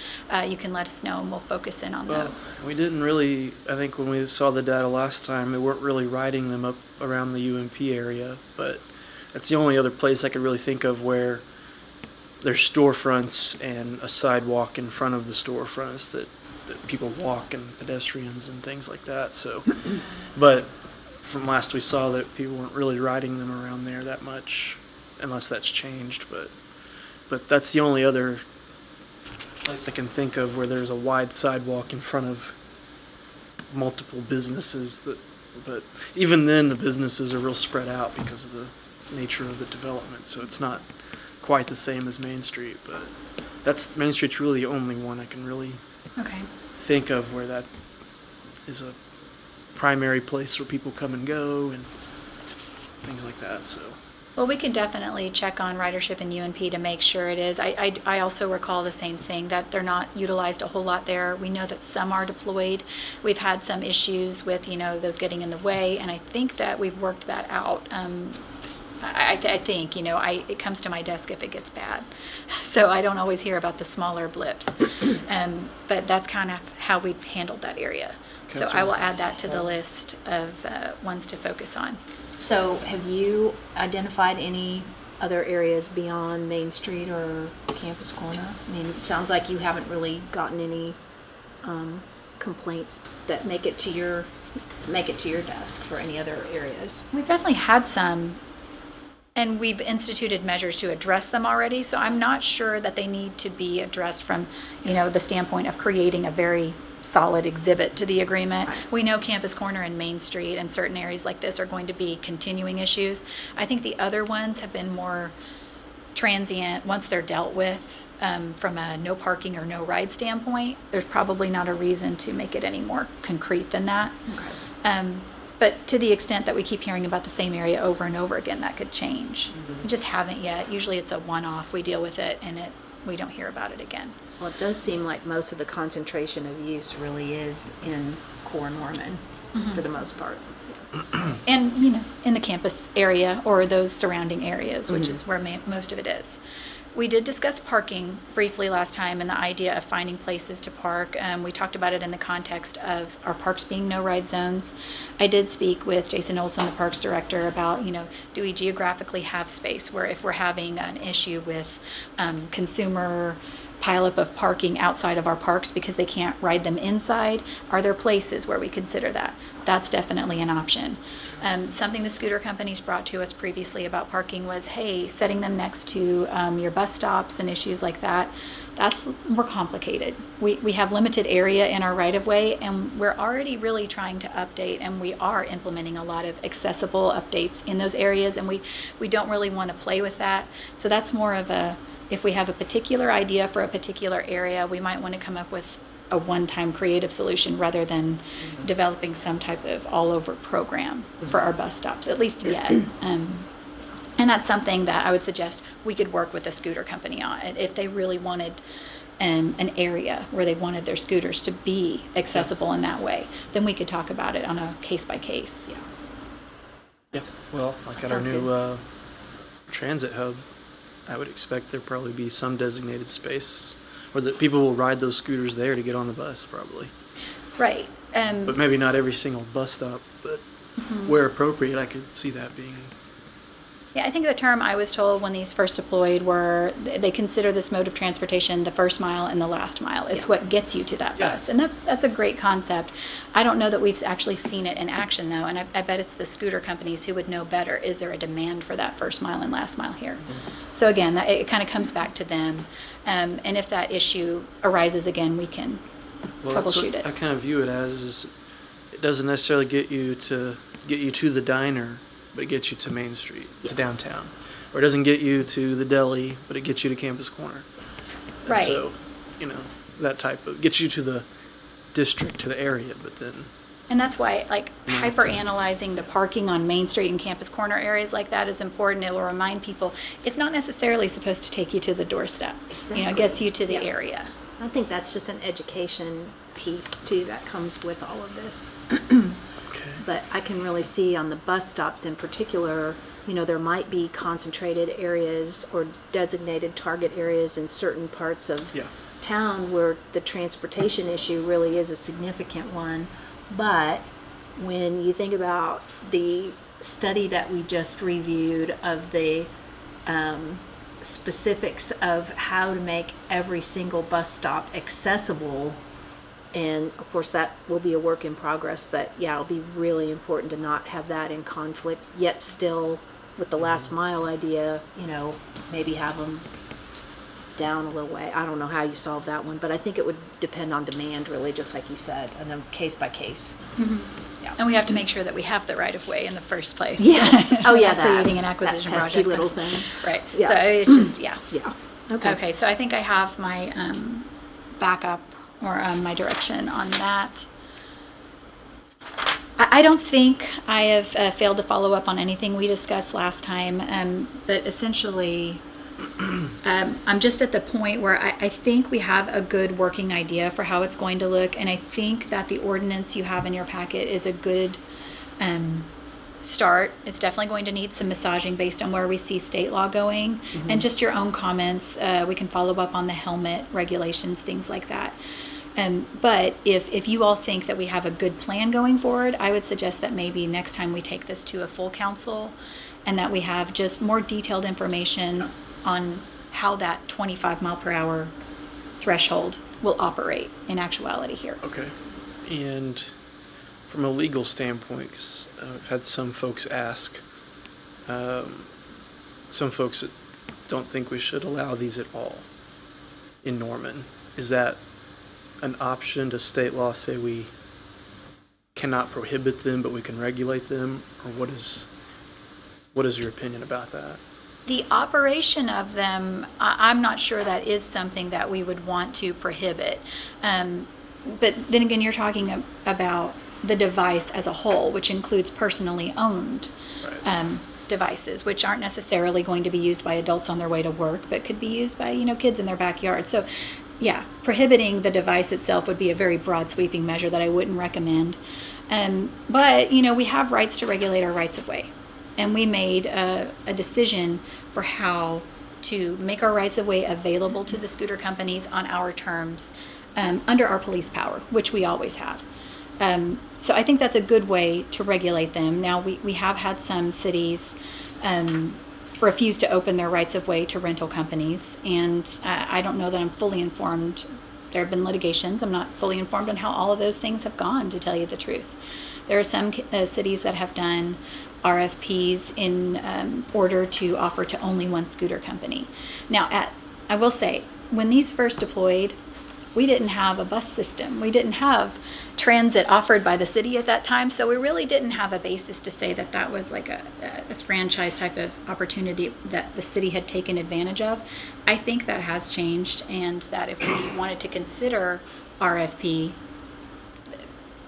you can let us know and we'll focus in on Well, those. we didn't really, I think when we saw the data last time, they weren't really riding them up around the UMP area, but that's the only other place I could really think of where there's storefronts and a sidewalk in front of the storefronts that people walk and pedestrians and things like that. So, but from last we saw that people weren't really riding them around there that much, unless that's changed. But that's the only other place I can think of where there's a wide sidewalk in front of multiple businesses. But even then, the businesses are real spread out because of the nature of the development. So it's not quite the same as Main Street. But Main Street's really the only one I can really Okay. think of where that is a primary place where people come and go and things like that. So Well, we can definitely check on ridership in UNP to make sure it is. I also recall the same thing, that they're not utilized a whole lot there. We know that some are deployed. We've had some issues with, those getting in the way, and I think that we've worked that out. I think, it comes to my desk if it gets bad. So I don't always hear about the smaller blips. But that's kind of how we've handled that area. So I will add that to the list of ones to focus on. So have you identified any other areas beyond Main Street or Campus Corner? I mean, it sounds like you haven't really gotten any complaints that make it to your desk for any other areas. We've definitely had some, and we've instituted measures to address them already. So I'm not sure that they need to be addressed from, the standpoint of creating a very solid exhibit to the agreement. We know Campus Corner and Main Street and certain areas like this are going to be continuing issues. I think the other ones have been more transient once they're dealt with. From a no parking or no ride standpoint, there's probably not a reason to make it any more concrete than that. Okay. But to the extent that we keep hearing about the same area over and over again, that could change. We just haven't yet. Usually it's a one-off. We deal with it and we don't hear about it again. Well, it does seem like most of the concentration of use really is in core Norman for the most part. And, in the campus area or those surrounding areas, which is where most of it is. We did discuss parking briefly last time and the idea of finding places to park. We talked about it in the context of our parks being no ride zones. I did speak with Jason Olson, the parks director, about, do we geographically have space where if we're having an issue with consumer pileup of parking outside of our parks because they can't ride them inside, are there places where we consider that? That's definitely an option. Something the scooter companies brought to us previously about parking was, hey, setting them next to your bus stops and issues like that, that's more complicated. We have limited area in our right-of-way, and we're already really trying to update, and we are implementing a lot of accessible updates in those areas, and we don't really want to play with that. So that's more of if we have a particular idea for a particular area, we might want to come up with a one-time creative solution rather than developing some type of all-over program for our bus stops, at least yet. And that's something that I would suggest we could work with a scooter company on. If they really wanted an area where they wanted their scooters to be accessible in that way, then we could talk about it on a case-by-case. Yeah. yeah. Well, like That at our sounds new transit hub, I would expect there'd probably be some designated space or that people will ride those scooters there to get on the bus probably. Right. But maybe not every single bus stop, but where appropriate, I could see that being Yeah, I think the term I was told when these first deployed were they consider this mode of transportation the first mile and the last mile. It's Yeah. what gets you to that Yeah. bus. And that's a great concept. I don't know that we've actually seen it in action though, and I bet it's the scooter companies who would know better. Is there a demand for that first mile and last mile here? So again, it kind of comes back to them. And if that issue arises again, we can Well, that's troubleshoot what it. I kind of view it as is it doesn't necessarily get you to the diner, but it gets you to Main Street, to downtown. Or it doesn't get you to the deli, but it gets you to Campus Corner. And Right. so, that type of gets you to the district, to the area, but then And that's why, like, Yeah. hyper analyzing the parking on Main Street and Campus Corner areas like that is important. It will remind people it's not necessarily supposed to take you to the doorstep. It gets you to the Yeah. area. I think that's just an education piece too that comes with all of this. okay. But I can really see on the bus stops in particular, there might be concentrated areas or designated target areas in certain parts of Yeah. town where the transportation issue really is a significant one. But when you think about the study that we just reviewed of the specifics of how to make every single bus stop accessible, and of course that will be a work in progress, but yeah, it'll be really important to not have that in conflict, yet still with the last mile idea, maybe have them down a little way. I don't know how you solve that one, but I think it would depend on demand really, just like you said, and then case by case. And we have to make sure that we have the right of way in the first place. Yes. Oh We're yeah, not that. creating an acquisition that pesky project. little thing. Right. Yeah. So it's just, yeah. Yeah. Okay. Okay, so I think I have my backup or my direction on that. I don't think I have failed to follow up on anything we discussed last time, but essentially, I'm just at the point where I think we have a good working idea for how it's going to look, and I think that the ordinance you have in your packet is a good start. It's definitely going to need some massaging based on where we see state law going, and just your own comments. We can follow up on the helmet regulations, things like that. But if you all think that we have a good plan going forward, I would suggest that maybe next time we take this to a full council and that we have just more detailed information on how that 25 mile per hour threshold will operate in actuality here. Okay. And from a legal standpoint, 'cause I've had some folks ask, some folks that don't think we should allow these at all in Norman. Is that an option? Does state law say we cannot prohibit them, but we can regulate them? Or what is your opinion about that? The operation of them, I'm not sure that is something that we would want to prohibit. But then again, you're talking about the device as a whole, which includes personally owned Right. devices, which aren't necessarily going to be used by adults on their way to work, but could be used by, kids in their backyard. So yeah, prohibiting the device itself would be a very broad sweeping measure that I wouldn't recommend. But, we have rights to regulate our rights of way. And we made a decision for how to make our rights of way available to the scooter companies on our terms under our police power, which we always have. So I think that's a good way to regulate them. Now, we have had some cities refuse to open their rights of way to rental companies, and I don't know that I'm fully informed. There have been litigations. I'm not fully informed on how all of those things have gone, to tell you the truth. There are some cities that have done RFPs in order to offer to only one scooter company. Now, I will say, when these first deployed, we didn't have a bus system. We didn't have transit offered by the city at that time, so we really didn't have a basis to say that that was like a franchise type of opportunity that the city had taken advantage of. I think that has changed, and that if we wanted to consider RFP,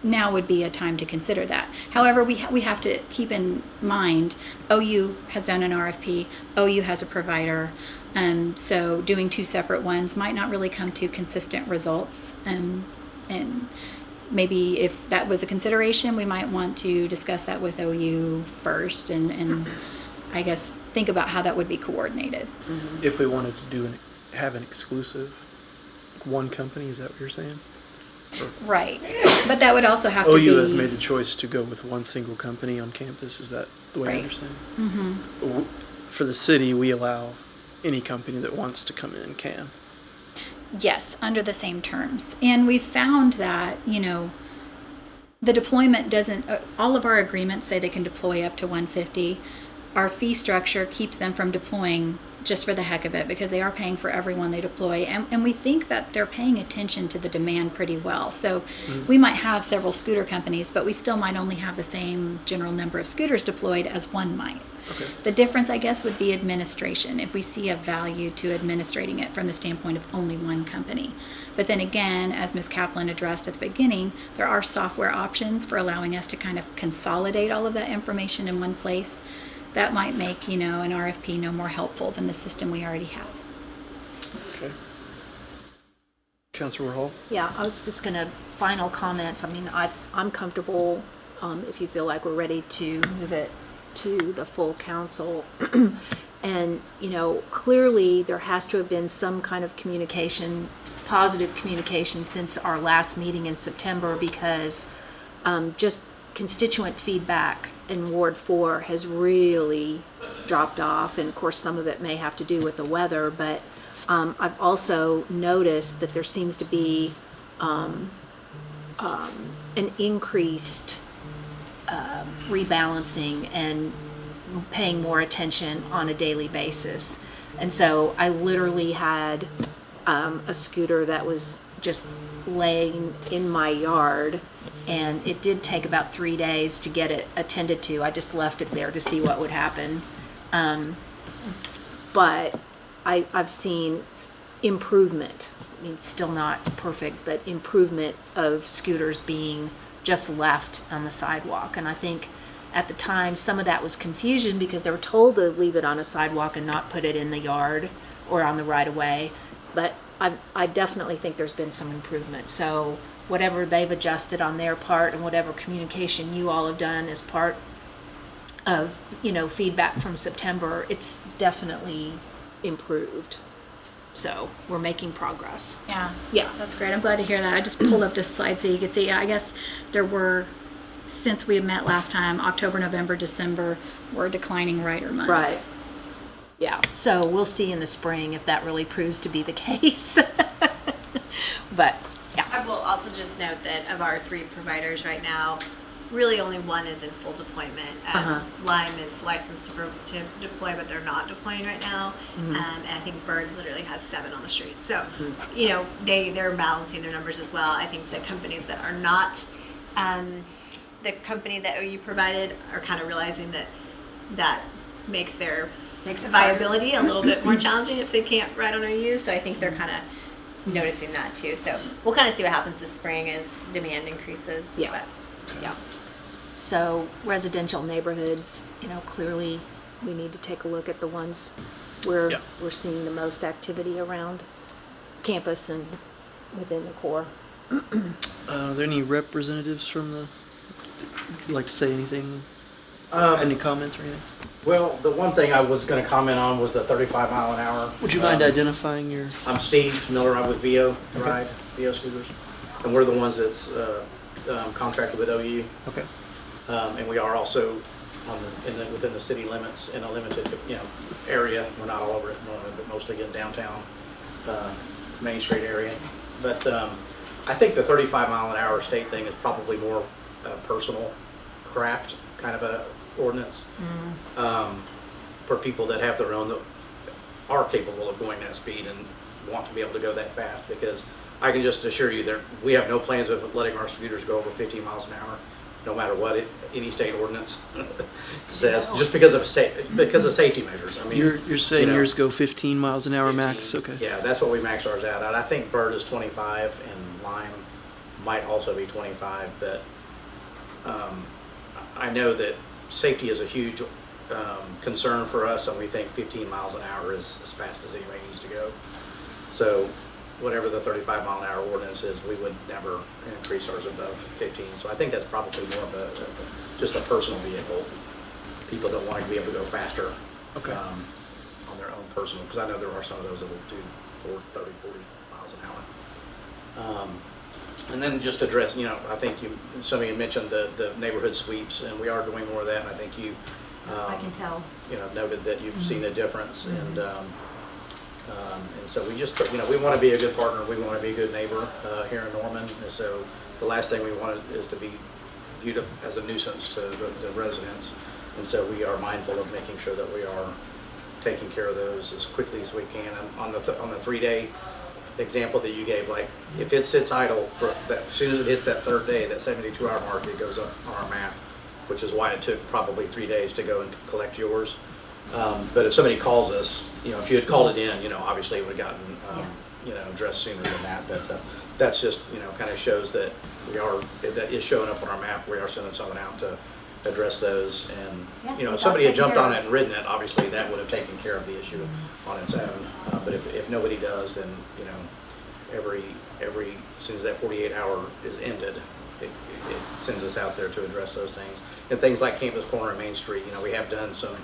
now would be a time to consider that. However, we have to keep in mind, OU has done an RFP, OU has a provider, so doing two separate ones might not really come to consistent results. And maybe if that was a consideration, we might want to discuss that with OU first, and I guess think about how that would be coordinated. If we wanted to have an exclusive one company, is that what you're saying? Right, but that would also have to be. OU has made the choice to go with one single company on campus. Is that the way I Right. understand? Mm-hmm. for the city, we allow any company that wants to come in can. Yes, under the same terms. And we found that, the deployment doesn't, all of our agreements say they can deploy up to 150. Our fee structure keeps them from deploying just for the heck of it because they are paying for everyone they deploy. And we think that they're paying attention to the demand pretty well. So we might have several scooter companies, but we still might only have the same general number of scooters deployed as one might. Okay. The difference, I guess, would be administration, if we see a value to administrating it from the standpoint of only one company. But then again, as Ms. Kaplan addressed at the beginning, there are software options for allowing us to kind of consolidate all of that information in one place. That might make, an RFP no more helpful than the system we already have. Okay. Councilor Hall? Yeah, I was just gonna, final comments. I mean, I'm comfortable, if you feel like we're ready to move it to the full council. And, clearly there has to have been some kind of communication, positive communication since our last meeting in September, because just constituent feedback in Ward 4 has really dropped off. And of course, some of it may have to do with the weather, but I've also noticed that there seems to be an increased rebalancing and paying more attention on a daily basis. And so I literally had a scooter that was just laying in my yard, and it did take about 3 days to get it attended to. I just left it there to see what would happen. But I've seen improvement. I mean, still not perfect, but improvement of scooters being just left on the sidewalk. And I think at the time, some of that was confusion because they were told to leave it on a sidewalk and not put it in the yard or on the right of way. But I definitely think there's been some improvement. So whatever they've adjusted on their part and whatever communication you all have done as part of, feedback from September, it's definitely improved. So we're making progress. Yeah, that's great. I'm glad to hear that. I just pulled up this slide so you could see. I guess there were, since we met last time, October, November, December, were declining rider months. Right. Yeah. So we'll see in the spring if that really proves to be the case. But yeah. I will also just note that of our 3 providers right now, really only one is in full deployment. Lime is licensed to deploy, but they're not deploying right now. And I think Bird literally has 7 on the street. So, they're balancing their numbers as well. I think the companies that are not, the company that OU provided are kind of realizing that makes their viability a little bit more challenging if they can't ride on OU. So I think they're kind of noticing that too. So we'll kind of see what happens this spring as demand increases. Yeah. But Yeah. So residential neighborhoods, clearly we need to take a look at the ones where we're seeing the most activity around campus and within the core. Are there any representatives from the, would you like to say anything? Any comments or anything? Well, the one thing I was going to comment on was the 35 mile an hour. Would you mind identifying your? I'm Steve Miller. I'm with VO Ride, VO Scooters. And we're the ones that's contracted with OU. Okay. And we are also within the city limits in a limited area. We're not all over it normally, but mostly in downtown Main Street area. But I think the 35 mile an hour state thing is probably more personal craft kind of a ordinance for people that have their own, that are capable of going that speed and want to be able to go that fast. Because I can just assure you that we have no plans of letting our scooters go over 15 miles an hour, no matter what any state ordinance says, just because of safety measures. I mean, You're saying yours go 15 miles an hour 15, max? Okay. Yeah, that's what we max ours out at. I think Bird is 25 and Lime might also be 25, but I know that safety is a huge concern for us, and we think 15 miles an hour is as fast as anybody needs to go. So whatever the 35 mile an hour ordinance is, we would never increase ours above 15. So I think that's probably more of just a personal vehicle. People that want to be able to go faster on their own personal, because I know there are some of those that will do 30, 40 miles an hour. And then just address, I think some of you mentioned the neighborhood sweeps, and we are doing more of that. And I think you I can tell. Noted that you've seen a difference, and so we just, we want to be a good partner, we want to be a good neighbor here in Norman, and so the last thing we want is to be viewed as a nuisance to the residents, and so we are mindful of making sure that we are taking care of those as quickly as we can. And on the 3-day example that you gave, like if it sits idle for that, as soon as it hits that 3rd day, that 72-hour mark, it goes up on our map, which is why it took probably 3 days to go and collect yours. But if somebody calls us, if you had called it in, obviously it would have gotten, addressed sooner than that. But that's just, kind of shows that that is showing up on our map. We are sending someone out to address those. And, Yeah, if somebody had taken jumped care on of it and ridden it, obviously that would have taken care of the issue on its own. But if nobody does, then, as soon as that 48-hour is ended, it sends us out there to address those things. And things like Campus Corner and Main Street, we have done some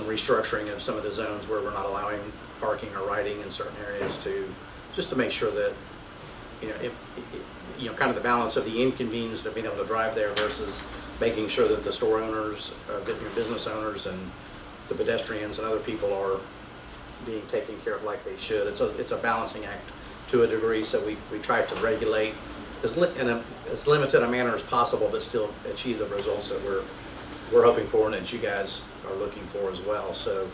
restructuring of some of the zones where we're not allowing parking or riding in certain areas just to make sure that, kind of the balance of the inconvenience of being able to drive there versus making sure that the store owners, your business owners and the pedestrians and other people are being taken care of like they should. It's a balancing act to a degree, so we try to regulate in as limited a manner as possible, but still achieve the results that we're hoping for and that you guys are looking for as well. So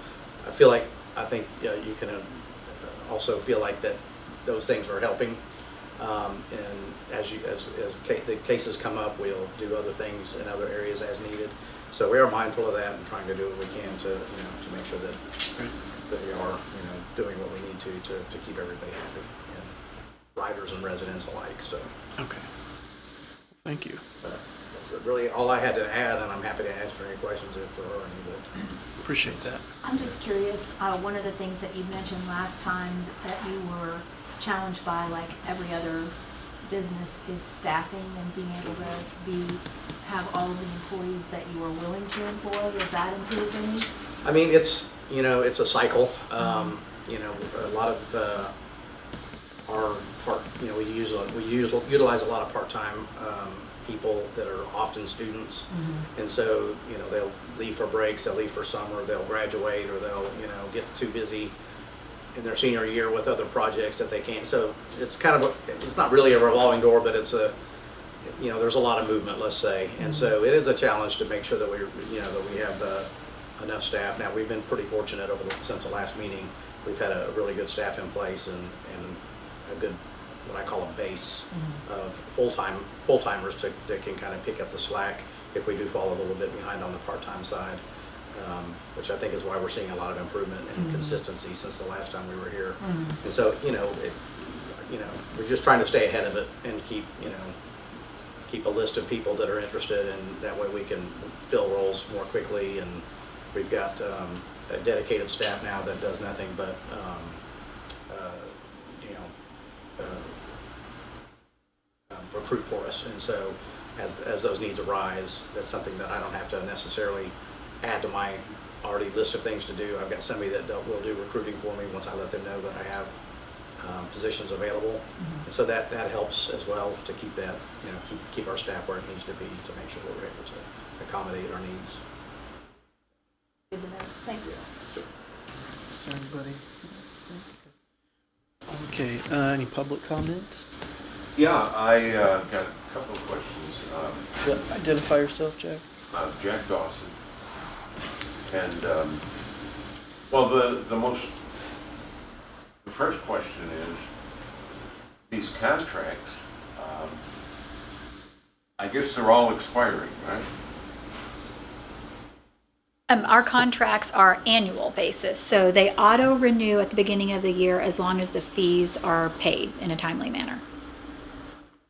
I think you can also feel like that those things are helping. And as the cases come up, we'll do other things in other areas as needed. So we are mindful of that and trying to do what we can to make sure that we are doing what we need to keep everybody happy, and riders and residents alike. So Okay. Thank you. that's really all I had to add, and I'm happy to answer any questions if there are any. But Appreciate that. I'm just curious, one of the things that you mentioned last time that you were challenged by, like every other business, is staffing and being able to have all of the employees that you are willing to employ. Is that improved any? I mean, it's a cycle. A lot of our we utilize a lot of part-time people that are often students, and so they'll leave for breaks, they'll leave for summer, they'll graduate, or they'll get too busy in their senior year with other projects that they can't. So it's kind of it's not really a revolving door, but it's there's a lot of movement, let's say, and so it is a challenge to make sure that we have enough staff. Now we've been pretty fortunate since the last meeting. We've had a really good staff in place and a good, what I call a base of full-timers that can kind of pick up the slack if we do fall a little bit behind on the part-time side, which I think is why we're seeing a lot of improvement and consistency since the last time we were here. And so, we're just trying to stay ahead of it and keep a list of people that are interested, and that way we can fill roles more quickly. And we've got a dedicated staff now that does nothing but recruit for us. And so as those needs arise, that's something that I don't have to necessarily add to my already list of things to do. I've got somebody that will do recruiting for me once I let them know that I have positions available. And so that helps as well to keep that, keep our staff where it needs to be, to make sure that we're able to accommodate our needs. Good to know. Thanks. Yeah, sure. Is there anybody? Okay. Any public comment? Yeah, I got a couple of questions. Identify yourself, Jack. Jack Dawson. And, the first question is, these contracts, I guess they're all expiring, right? Our contracts are annual basis, so they auto renew at the beginning of the year as long as the fees are paid in a timely manner.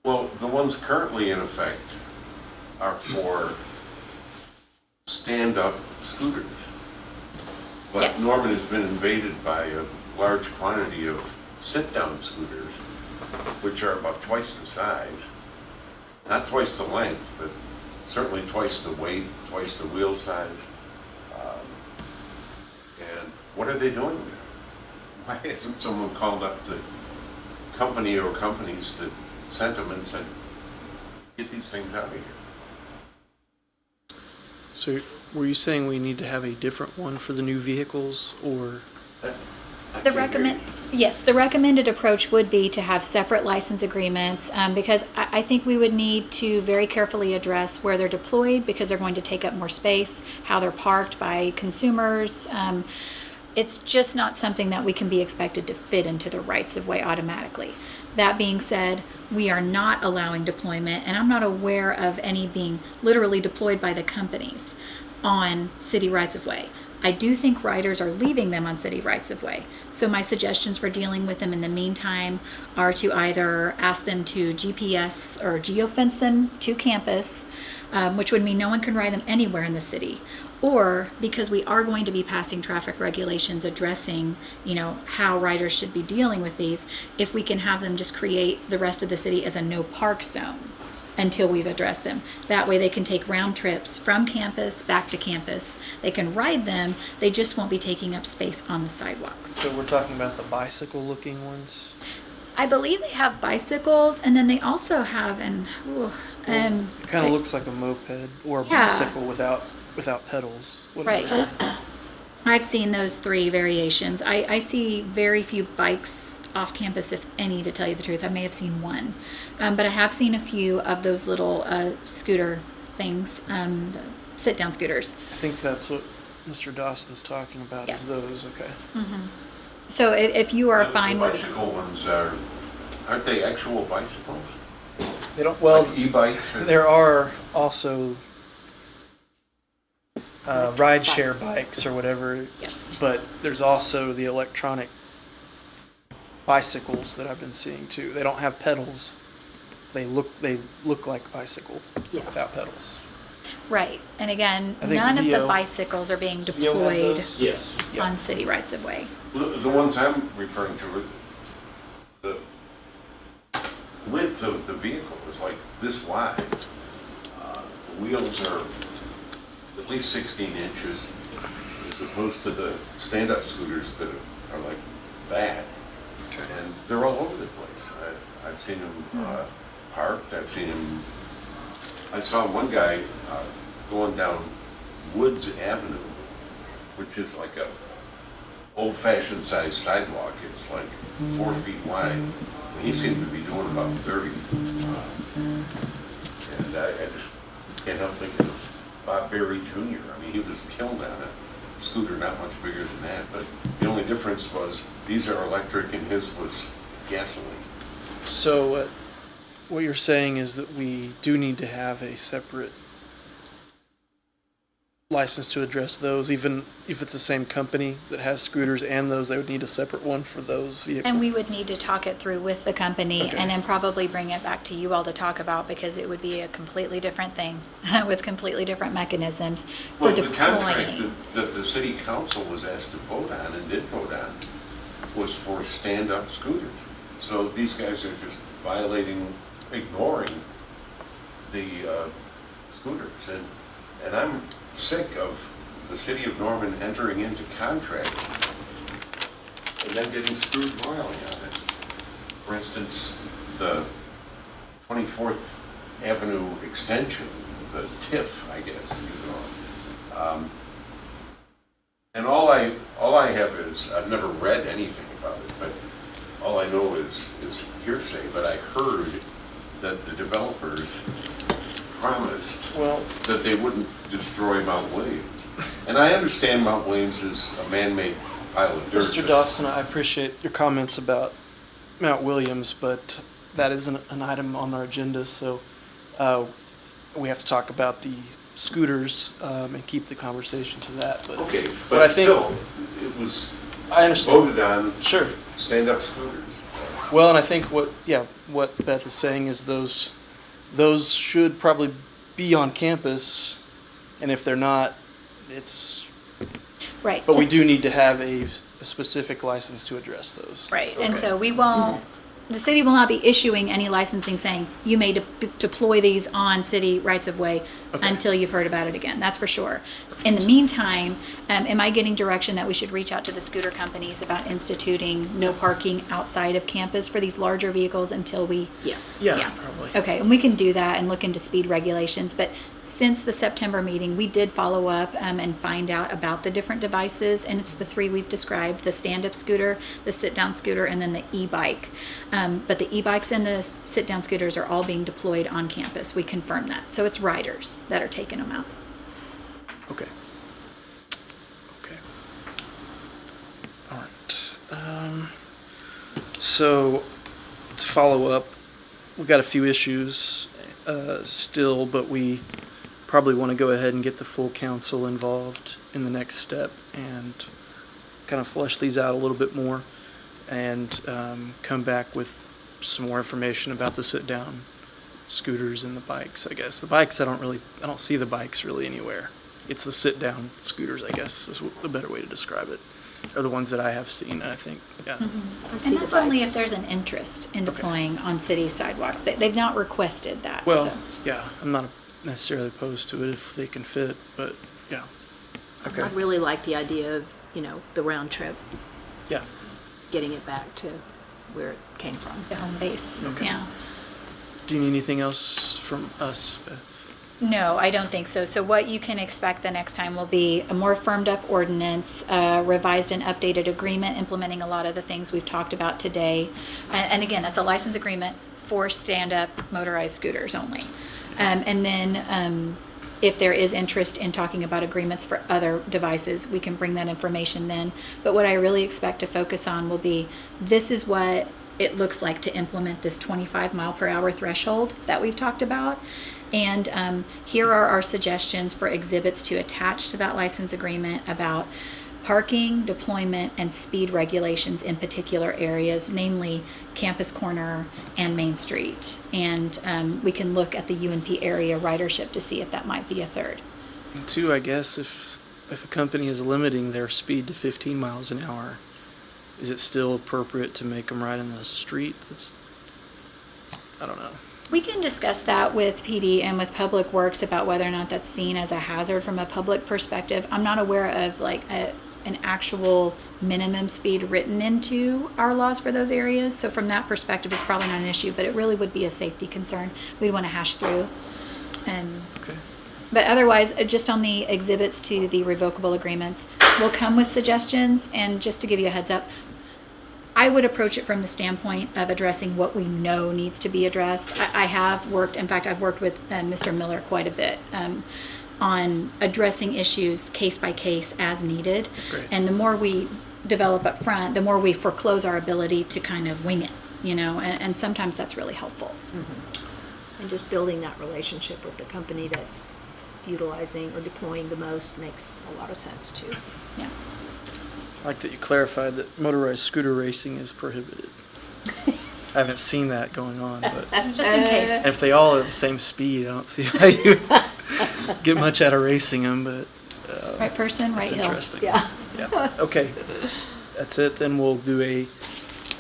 Well, the ones currently in effect are for stand-up scooters. But Yes. Norman has been invaded by a large quantity of sit-down scooters, which are about twice the size. Not twice the length, but certainly twice the weight, twice the wheel size. And what are they doing there? Why hasn't someone called up the company or companies that sent them and said, get these things out of here? So were you saying we need to have a different one for the new vehicles, or? The recommended approach would be to have separate license agreements, because I think we would need to very carefully address where they're deployed, because they're going to take up more space, how they're parked by consumers. It's just not something that we can be expected to fit into the rights of way automatically. That being said, we are not allowing deployment, and I'm not aware of any being literally deployed by the companies on city rights of way. I do think riders are leaving them on city rights of way. So my suggestions for dealing with them in the meantime are to either ask them to GPS or geofence them to campus, which would mean no one can ride them anywhere in the city. Or, because we are going to be passing traffic regulations addressing, how riders should be dealing with these, if we can have them just create the rest of the city as a no park zone until we've addressed them. That way they can take round trips from campus back to campus. They can ride them, they just won't be taking up space on the sidewalks. So we're talking about the bicycle looking ones? I believe they have bicycles, and then they also have It kind of looks like a moped or a Yeah. bicycle without pedals. Right. I've seen those three variations. I see very few bikes off campus, if any, to tell you the truth. I may have seen one. But I have seen a few of those little scooter things, the sit-down scooters. I think that's what Mr. Dawson's talking about, Yes. is those, okay. So if you are fine The with... bicycle ones aren't they actual bicycles? They don't, well, Like e-bikes? there are also ride share bikes. bikes or whatever, Yes. but there's also the electronic bicycles that I've been seeing too. They don't have pedals. They look like a bicycle without pedals. Right. And again, I think none of the VO bicycles are being VO have deployed those? Yes. Yeah. on city rights of way. The ones I'm referring to, the width of the vehicle is like this wide. The wheels are at least 16 inches, as opposed to the stand-up scooters that are like that. Okay. And they're all over the place. I've seen them parked. I saw one guy going down Woods Avenue, which is like a old-fashioned sized sidewalk. It's like 4 feet wide. And he seemed to be doing about 30. And I just can't help thinking of Bob Berry Jr. I mean, he was killed on a scooter not much bigger than that. But the only difference was these are electric and his was gasoline. So what you're saying is that we do need to have a separate license to address those, even if it's the same company that has scooters and those, they would need a separate one for those vehicles. And we would need to talk it through with the company Okay. and then probably bring it back to you all to talk about, because it would be a completely different thing with completely different mechanisms for Well, the contract deploying. that the city council was asked to vote on and did vote on was for stand-up scooters. So these guys are just ignoring the scooters. And I'm sick of the city of Norman entering into contracts and then getting screwed royally on it. For instance, the 24th Avenue extension, the TIF, I guess you know. And all I have is, I've never read anything about it, but all I know is hearsay. But I heard that the developers promised that they wouldn't destroy Mount Williams. And I understand Mount Williams is a man-made pile of dirt. Mr. Dawson, I appreciate your comments about Mount Williams, but that isn't an item on our agenda, so we have to talk about the scooters and keep the conversation to that. But Okay, but but I think still, it was I understand. voted on Sure. stand-up scooters. Well, and I think what Beth is saying is those should probably be on campus, and if they're not, it's. Right. But we do need to have a specific license to address those. Right, and Okay. so we won't, the city will not be issuing any licensing saying you may deploy these on city rights of way Okay. until you've heard about it again, that's for sure. In the meantime, am I getting direction that we should reach out to the scooter companies about instituting no parking outside of campus for these larger vehicles until we? Yeah. Yeah, Yeah. probably. Okay, and we can do that and look into speed regulations, but since the September meeting, we did follow up and find out about the different devices, and it's the three we've described: the stand-up scooter, the sit-down scooter, and then the e-bike. But the e-bikes and the sit-down scooters are all being deployed on campus. We confirmed that. So it's riders that are taking them out. Okay. Okay. All right. So to follow up, we've got a few issues still, but we probably want to go ahead and get the full council involved in the next step and kind of flesh these out a little bit more and come back with some more information about the sit-down scooters and the bikes. I guess the bikes, I don't see the bikes really anywhere. It's the sit-down scooters, I guess, is the better way to describe it. Are the ones that I have seen, I think. Yeah. I see And the that's only bikes. if there's an interest in deploying on city sidewalks. They've not requested that. Well, so. yeah, I'm not necessarily opposed to it if they can fit, but yeah. Okay. I really like the idea of, the round trip, Yeah. getting it back to where it came from. To home base. Okay. Yeah. Do you need anything else from us, Beth? No, I don't think so. So what you can expect the next time will be a more firmed up ordinance, revised and updated agreement implementing a lot of the things we've talked about today. And again, that's a license agreement for stand-up motorized scooters only. And then if there is interest in talking about agreements for other devices, we can bring that information then. But what I really expect to focus on will be, this is what it looks like to implement this 25 mile per hour threshold that we've talked about. And here are our suggestions for exhibits to attach to that license agreement about parking, deployment, and speed regulations in particular areas, namely Campus Corner and Main Street. And we can look at the UNP area ridership to see if that might be a third. And two, I guess if a company is limiting their speed to 15 miles an hour, is it still appropriate to make them ride in the street? I don't know. We can discuss that with PD and with Public Works about whether or not that's seen as a hazard from a public perspective. I'm not aware of like an actual minimum speed written into our laws for those areas. So from that perspective, it's probably not an issue, but it really would be a safety concern we'd want to hash through. Okay. But otherwise, just on the exhibits to the revocable agreements, we'll come with suggestions. And just to give you a heads up, I would approach it from the standpoint of addressing what we know needs to be addressed. I have worked, in fact, I've worked with Mr. Miller quite a bit on addressing issues case by case as needed. Great. And the more we develop up front, the more we foreclose our ability to kind of wing it, and sometimes that's really helpful. And just building that relationship with the company that's utilizing or deploying the most makes a lot of sense too. Yeah. I like that you clarified that motorized scooter racing is prohibited. I haven't seen that going on, but Just in case. if they all are the same speed, I don't see how you get much out of racing them, but Right person, right that's hill. interesting. Yeah. Yeah. Okay. That's it. Then we'll do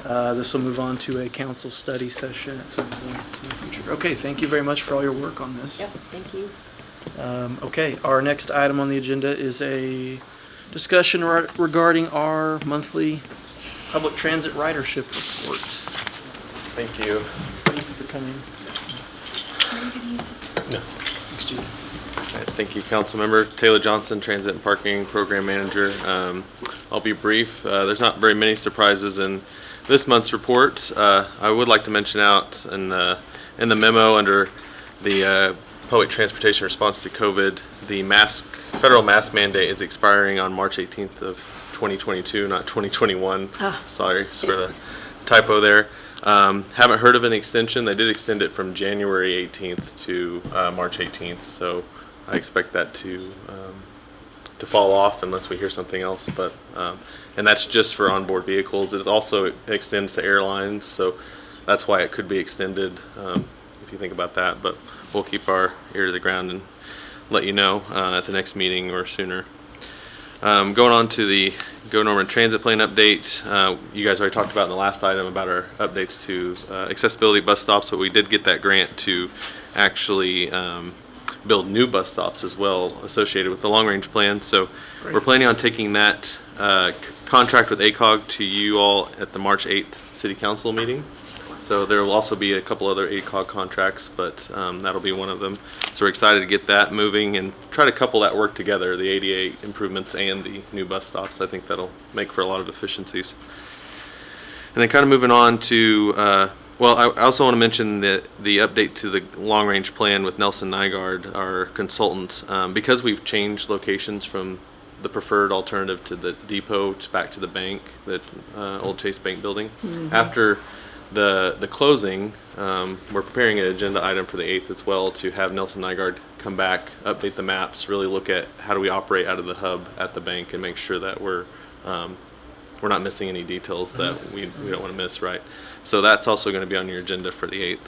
this will move on to a council study session at some point in the future. Okay. Thank you very much for all your work on this. Yep, thank you. Okay. Our next item on the agenda is a discussion regarding our monthly public transit ridership report. Thank you. Thank you for coming. No. Thanks, Judy. All right, thank you, Councilmember Taylor Johnson, Transit and Parking Program Manager. I'll be brief. There's not very many surprises in this month's report. I would like to mention out in the memo under the public transportation response to COVID, the federal mask mandate is expiring on March 18th of 2022, not 2021. Sorry for the typo there. Haven't heard of an extension. They did extend it from January 18th to March 18th, so I expect that to fall off unless we hear something else. But and that's just for onboard vehicles. It also extends to airlines, so that's why it could be extended if you think about that. But we'll keep our ear to the ground and let you know at the next meeting or sooner. Going on to the Go Norman Transit Plan update. You guys already talked about in the last item about our updates to accessibility bus stops, but we did get that grant to actually build new bus stops as well associated with the long range plan. So Great. we're planning on taking that contract with ACOG to you all at the March 8th City Council meeting. So So there will also be a couple other ACOG contracts, but that'll be one of them. So we're excited to get that moving and try to couple that work together, the ADA improvements and the new bus stops. I think that'll make for a lot of efficiencies. And then kind of moving on to, well, I also want to mention the update to the long-range plan with Nelson Nygaard, our consultant. Because we've changed locations from the preferred alternative to the depot to back to the bank, the old Chase Bank building. After the closing, we're preparing an agenda item for the 8th as well to have Nelson Nygaard come back, update the maps, really look at how do we operate out of the hub at the bank and make sure that we're not missing any details that we don't want to miss, right? So that's also going to be on your agenda for the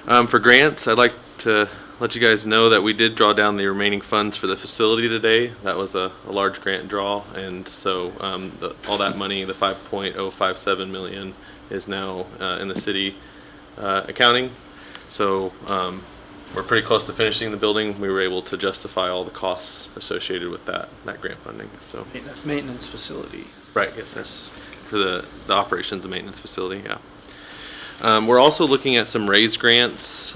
8th. For grants, I'd like to let you guys know that we did draw down the remaining funds for the facility today. That was a large grant draw, and so all that money, the $5.057 million, is now in the city accounting. So we're pretty close to finishing the building. We were able to justify all the costs associated with that grant funding. So Maintenance facility. right, yes, that's for the operations and maintenance facility. Yeah. We're also looking at some raise grants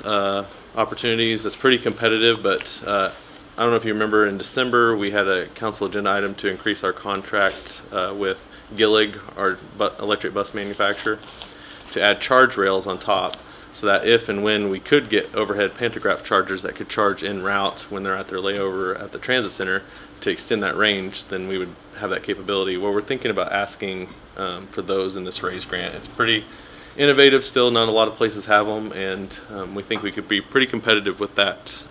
opportunities. That's pretty competitive, but I don't know if you remember in December we had a council agenda item to increase our contract with Gillig, our electric bus manufacturer, to add charge rails on top, so that if and when we could get overhead pantograph chargers that could charge en route when they're at their layover at the transit center to extend that range, then we would have that capability. Well, we're thinking about asking for those in this raise grant. It's pretty innovative still, not a lot of places have them, and we think we could be pretty competitive with that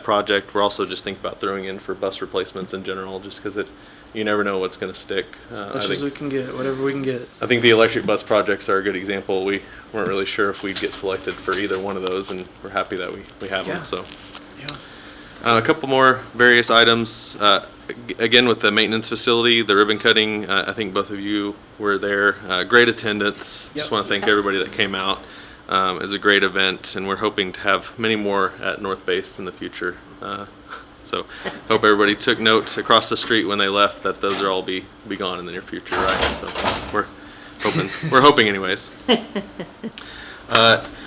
project. We're also just thinking about throwing in for bus replacements in general, just because you never know what's going to stick. Much as we can get, whatever we can get. I think the electric bus projects are a good example. We weren't really sure if we'd get selected for either one of those, and we're happy that we have Yeah. them. So Yeah. a couple more various items. Again, with the maintenance facility, the ribbon cutting, I think both of you were there. Great attendance. Yep. Just want to thank everybody that came out. It was a great event, and we're hoping to have many more at North Base in the future. So hope everybody took note across the street when they left that those will all be gone in the near future, right? So we're hoping anyways.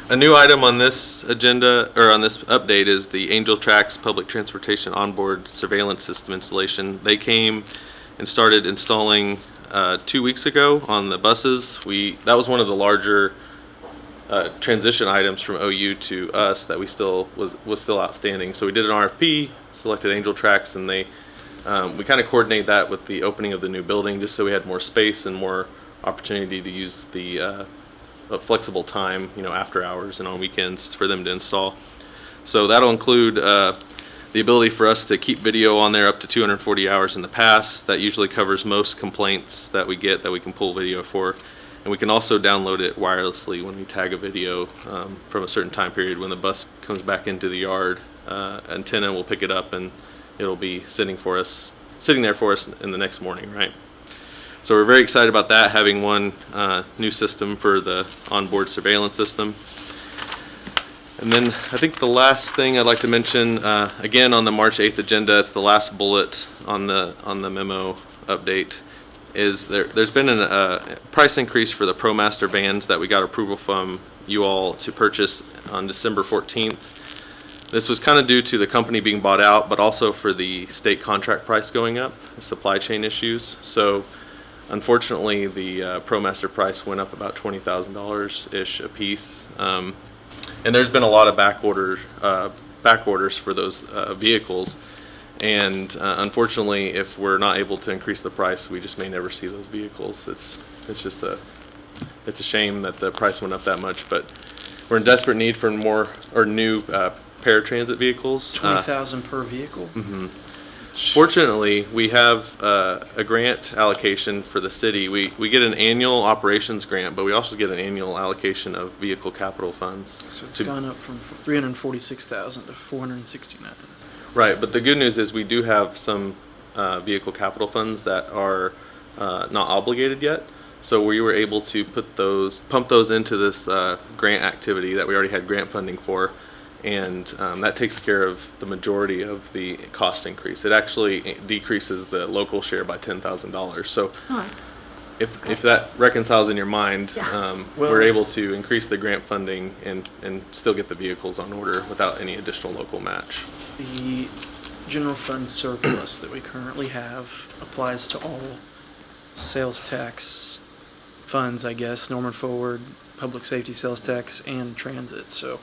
A new item on this agenda, or on this update, is the Angel Tracks Public Transportation Onboard Surveillance System installation. They came and started installing 2 weeks ago on the buses. That was one of the larger transition items from OU to us that was still outstanding. So we did an RFP, selected Angel Tracks, and we kind of coordinated that with the opening of the new building, just so we had more space and more opportunity to use the flexible time, after hours and on weekends for them to install. So that'll include the ability for us to keep video on there up to 240 hours in the past. That usually covers most complaints that we get that we can pull video for. And we can also download it wirelessly when we tag a video from a certain time period. When the bus comes back into the yard, antenna will pick it up and it'll be sitting there for us in the next morning, right? So we're very excited about that, having one new system for the onboard surveillance system. And then I think the last thing I'd like to mention, again on the March 8th agenda, it's the last bullet on the memo update, is there's been a price increase for the Promaster vans that we got approval from you all to purchase on December 14th. This was kind of due to the company being bought out, but also for the state contract price going up, supply chain issues. So unfortunately, the Promaster price went up about $20,000-ish a piece. And there's been a lot of back orders for those vehicles. And unfortunately, if we're not able to increase the price, we just may never see those vehicles. It's just a shame that the price went up that much, but we're in desperate need for more or new paratransit vehicles. 20,000 per vehicle. Mm-hmm. Fortunately, we have a grant allocation for the city. We get an annual operations grant, but we also get an annual allocation of vehicle capital funds. So it's gone up from 346,000 to 469. Right, but the good news is we do have some vehicle capital funds that are not obligated yet. So we were able to pump those into this grant activity that we already had grant funding for. And that takes care of the majority of the cost increase. It actually decreases the local share by $10,000. So if that reconciles in your mind, Yeah. we're able to increase the grant funding and still get the vehicles on order without any additional local match. The general fund surplus that we currently have applies to all sales tax funds, I guess, Norman Forward, public safety sales tax, and transit. So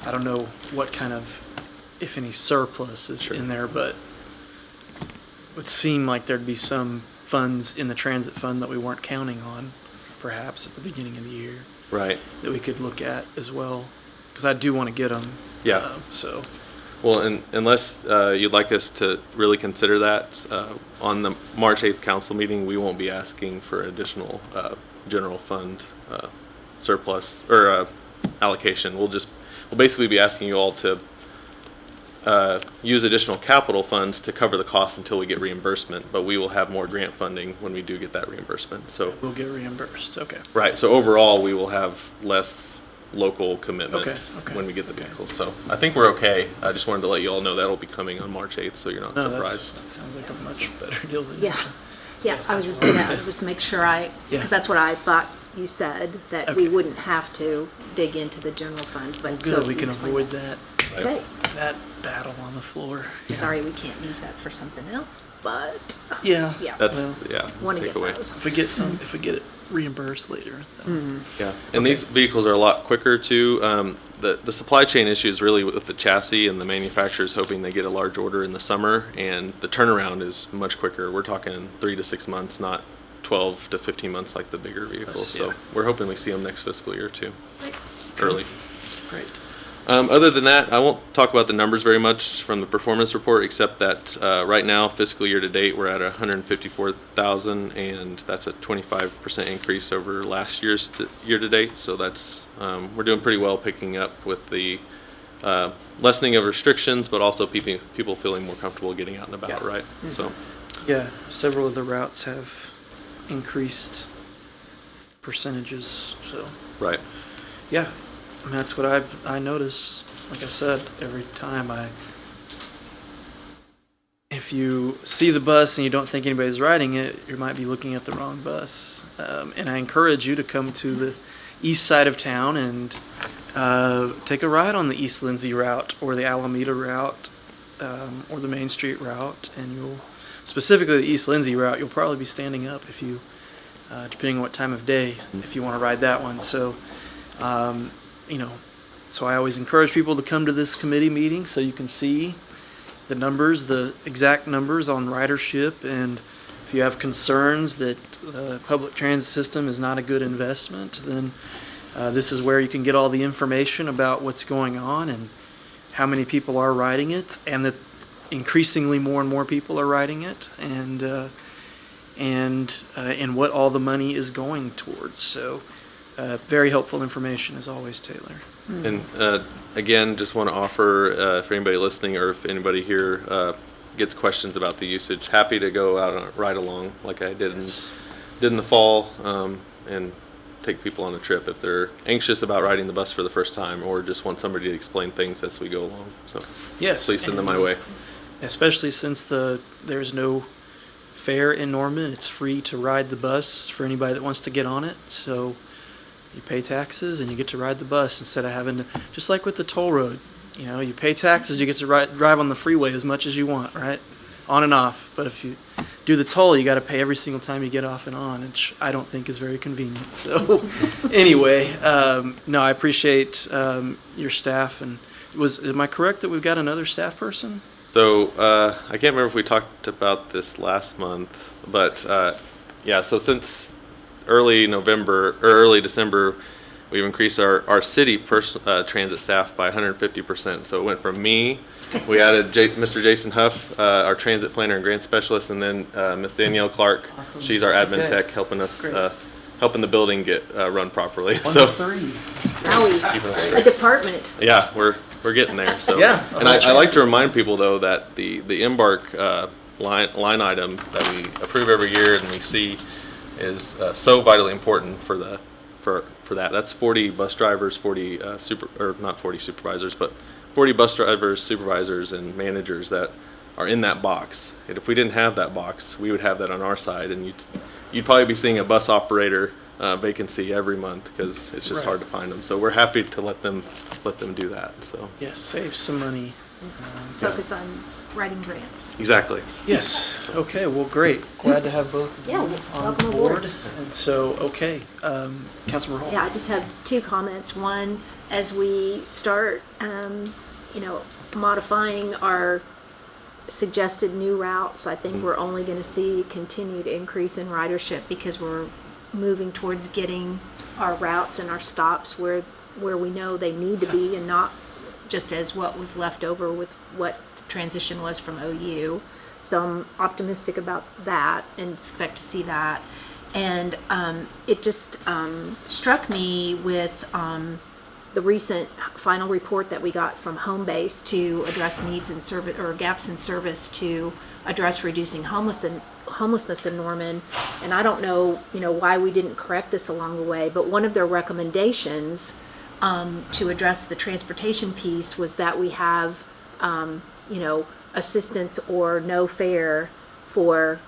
I don't know what kind of, if any, surplus is Sure. in there, but it would seem like there'd be some funds in the transit fund that we weren't counting on, perhaps at the beginning of the year, Right. that we could look at as well, because I do want to get them. Yeah. So Well, and unless you'd like us to really consider that, on the March 8th council meeting, we won't be asking for additional general fund surplus or allocation. We'll basically be asking you all to use additional capital funds to cover the cost until we get reimbursement, but we will have more grant funding when we do get that reimbursement. So, we'll get reimbursed. Okay. right. So overall, we will have less local commitment Okay. when we get the vehicles. So I think we're okay. I just wanted to let you all know that'll be coming on March 8th, so you're not No, surprised. that sounds like a much better deal than Yeah. Yeah, I was just gonna just make sure Yeah. because that's what I thought you said, that we Okay. wouldn't have to dig into the general fund, but Good, so we can explain avoid that. that Okay, battle on the floor. sorry, we can't use that for something else, but Yeah. yeah, That's Well, want to get takeaway. those. If we get it reimbursed later. then- Yeah, and these vehicles are a lot quicker too. The supply chain issue is really with the chassis, and the manufacturer's hoping they get a large order in the summer, and the turnaround is much quicker. We're talking 3 to 6 months, not 12 to 15 months like the bigger vehicles. So Yeah. we're hoping we see them next fiscal year too, early. Great. Other than that, I won't talk about the numbers very much from the performance report, except that right now, fiscal year to date, we're at 154,000, and that's a 25% increase over last year's year to date. So that's we're doing pretty well, picking up with the lessening of restrictions, but also people feeling more comfortable getting out and about, Yeah. right? So Yeah, several of the routes have increased percentages. So right, yeah, I mean, that's what I notice. Like I said, every time if you see the bus and you don't think anybody's riding it, you might be looking at the wrong bus. And I encourage you to come to the east side of town and take a ride on the East Lindsay route or the Alameda route or the Main Street route. And you'll, specifically the East Lindsay route, you'll probably be standing up if you, depending on what time of day, if you want to ride that one. So, so I always encourage people to come to this committee meeting so you can see the numbers, the exact numbers on ridership, and if you have concerns that the public transit system is not a good investment, then this is where you can get all the information about what's going on and how many people are riding it, and that increasingly more and more people are riding it, and what all the money is going towards. So very helpful information as always, Taylor. and again, just want to offer if anybody listening or if anybody here gets questions about the usage, happy to go out on a ride along like I did in the fall, and take people on a trip if they're anxious about riding the bus for the first time or just want somebody to explain things as we go along. So Yes, please send them my way. especially since there's no fare in Norman. It's free to ride the bus for anybody that wants to get on it. So you pay taxes and you get to ride the bus instead of having to, just like with the toll road, you pay taxes, you get to drive on the freeway as much as you want, right? On and off. But if you do the toll, you got to pay every single time you get off and on, which I don't think is very convenient. So anyway, no, I appreciate your staff. And am I correct that we've got another staff person? So I can't remember if we talked about this last month, but yeah, so since early November or early December, we've increased our city transit staff by 150%. So it went from me, we added Mr. Jason Huff, our transit planner and grant specialist, and then Miss Danielle Clark. Awesome. She's our admin Okay. tech, helping us Great. helping the building get run properly. 1 So to 3. Now we, keeping us a straight. department. Yeah, we're getting there. So Yeah, and I like to remind people though that the Embark line item that we approve every year and we see is so vitally important for that. That's 40 bus drivers, 40 not 40 supervisors, but 40 bus drivers, supervisors, and managers that are in that box. And if we didn't have that box, we would have that on our side, and you'd probably be seeing a bus operator vacancy every month because it's just Right. hard to find them. So we're happy to let them do that. So Yes, save some money. Focus on writing grants. exactly. Yes. Okay. Well, great. Glad to have both of you Yeah, on welcome board. aboard. And so, okay, Councilmember Hall. Yeah, I just have two comments. One, as we start, modifying our suggested new routes, I think we're only going to see continued increase in ridership because we're moving towards getting our routes and our stops where we know they need to be, and not just as what was left over with what the transition was from OU. So I'm optimistic about that and expect to see that. And it just struck me with the recent final report that we got from Homebase to address needs in service or gaps in service to address reducing homelessness in Norman. And I don't know, why we didn't correct this along the way, but one of their recommendations to address the transportation piece was that we have, assistance or no fare for,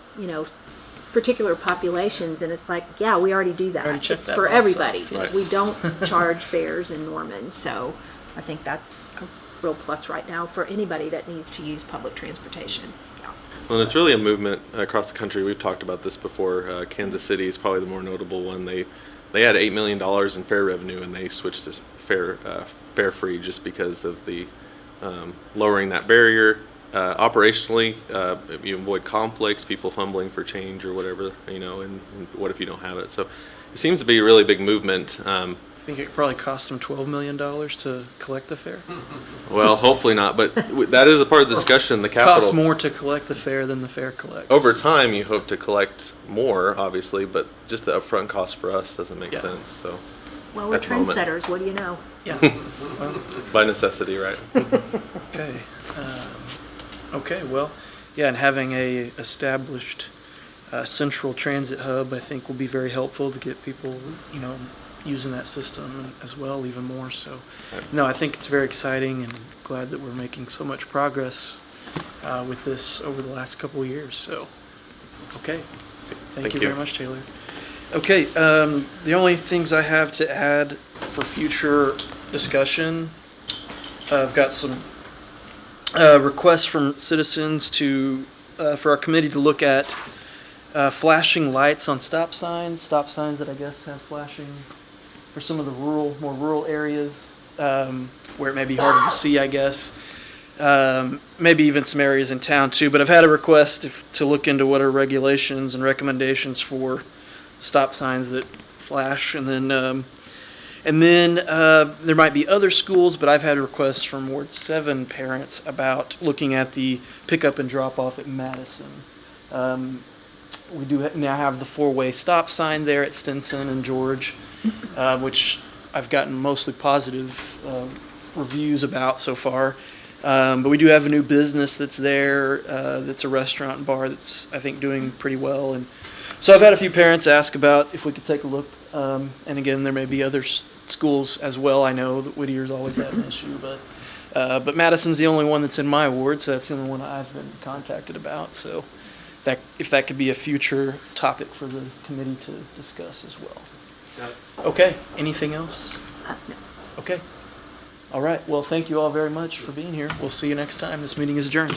particular populations. And it's like, yeah, we already do that. Already checked It's that for box everybody. off, yes. We don't charge fares in Norman. So I think that's a real plus right now for anybody that needs to use public transportation. Yeah. Well, it's really a movement across the country. We've talked about this before. Kansas City is probably the more notable one. They had $8 million in fare revenue, and they switched to fare free just because of the lowering that barrier. Operationally, you avoid conflicts, people fumbling for change or whatever, and what if you don't have it? So it seems to be a really big movement. I think it probably cost them $12 million to collect the fare. Well, hopefully not, but that is a part of the discussion. The It costs capital, more to collect the fare than the fare collects. over time, you hope to collect more, obviously, but just the upfront cost for us doesn't make Yeah. sense. So Well, we're At the moment. trendsetters. What do you know? Yeah. Well, by necessity, right? okay. Okay. Well, yeah, and having a established central transit hub, I think, will be very helpful to get people, using that system as well, even more. So, no, I think it's very exciting, and glad that we're making so much progress with this over the last couple of years. So, okay. Thank you very much, Taylor. Okay, the only things I have to add for future discussion, I've got some requests from citizens for our committee to look at flashing lights on stop signs that I guess have flashing for some of the more rural areas where it may be harder to see, I guess. Maybe even some areas in town too, but I've had a request to look into what are regulations and recommendations for stop signs that flash, and then there might be other schools, but I've had requests from Ward 7 parents about looking at the pickup and drop off at Madison. We do now have the 4-way stop sign there at Stinson and George, which I've gotten mostly positive reviews about so far. But we do have a new business that's there, that's a restaurant and bar that's, I think, doing pretty well. And so I've had a few parents ask about if we could take a look. And again, there may be other schools as well. I know that Whittier's always had an issue, but Madison's the only one that's in my ward, so that's the only one I've been contacted about. So if that could be a future topic for the committee to discuss as well. Okay, anything else? No. Okay. All right, well, thank you all very much for being here. We'll see you next time. This meeting is adjourned.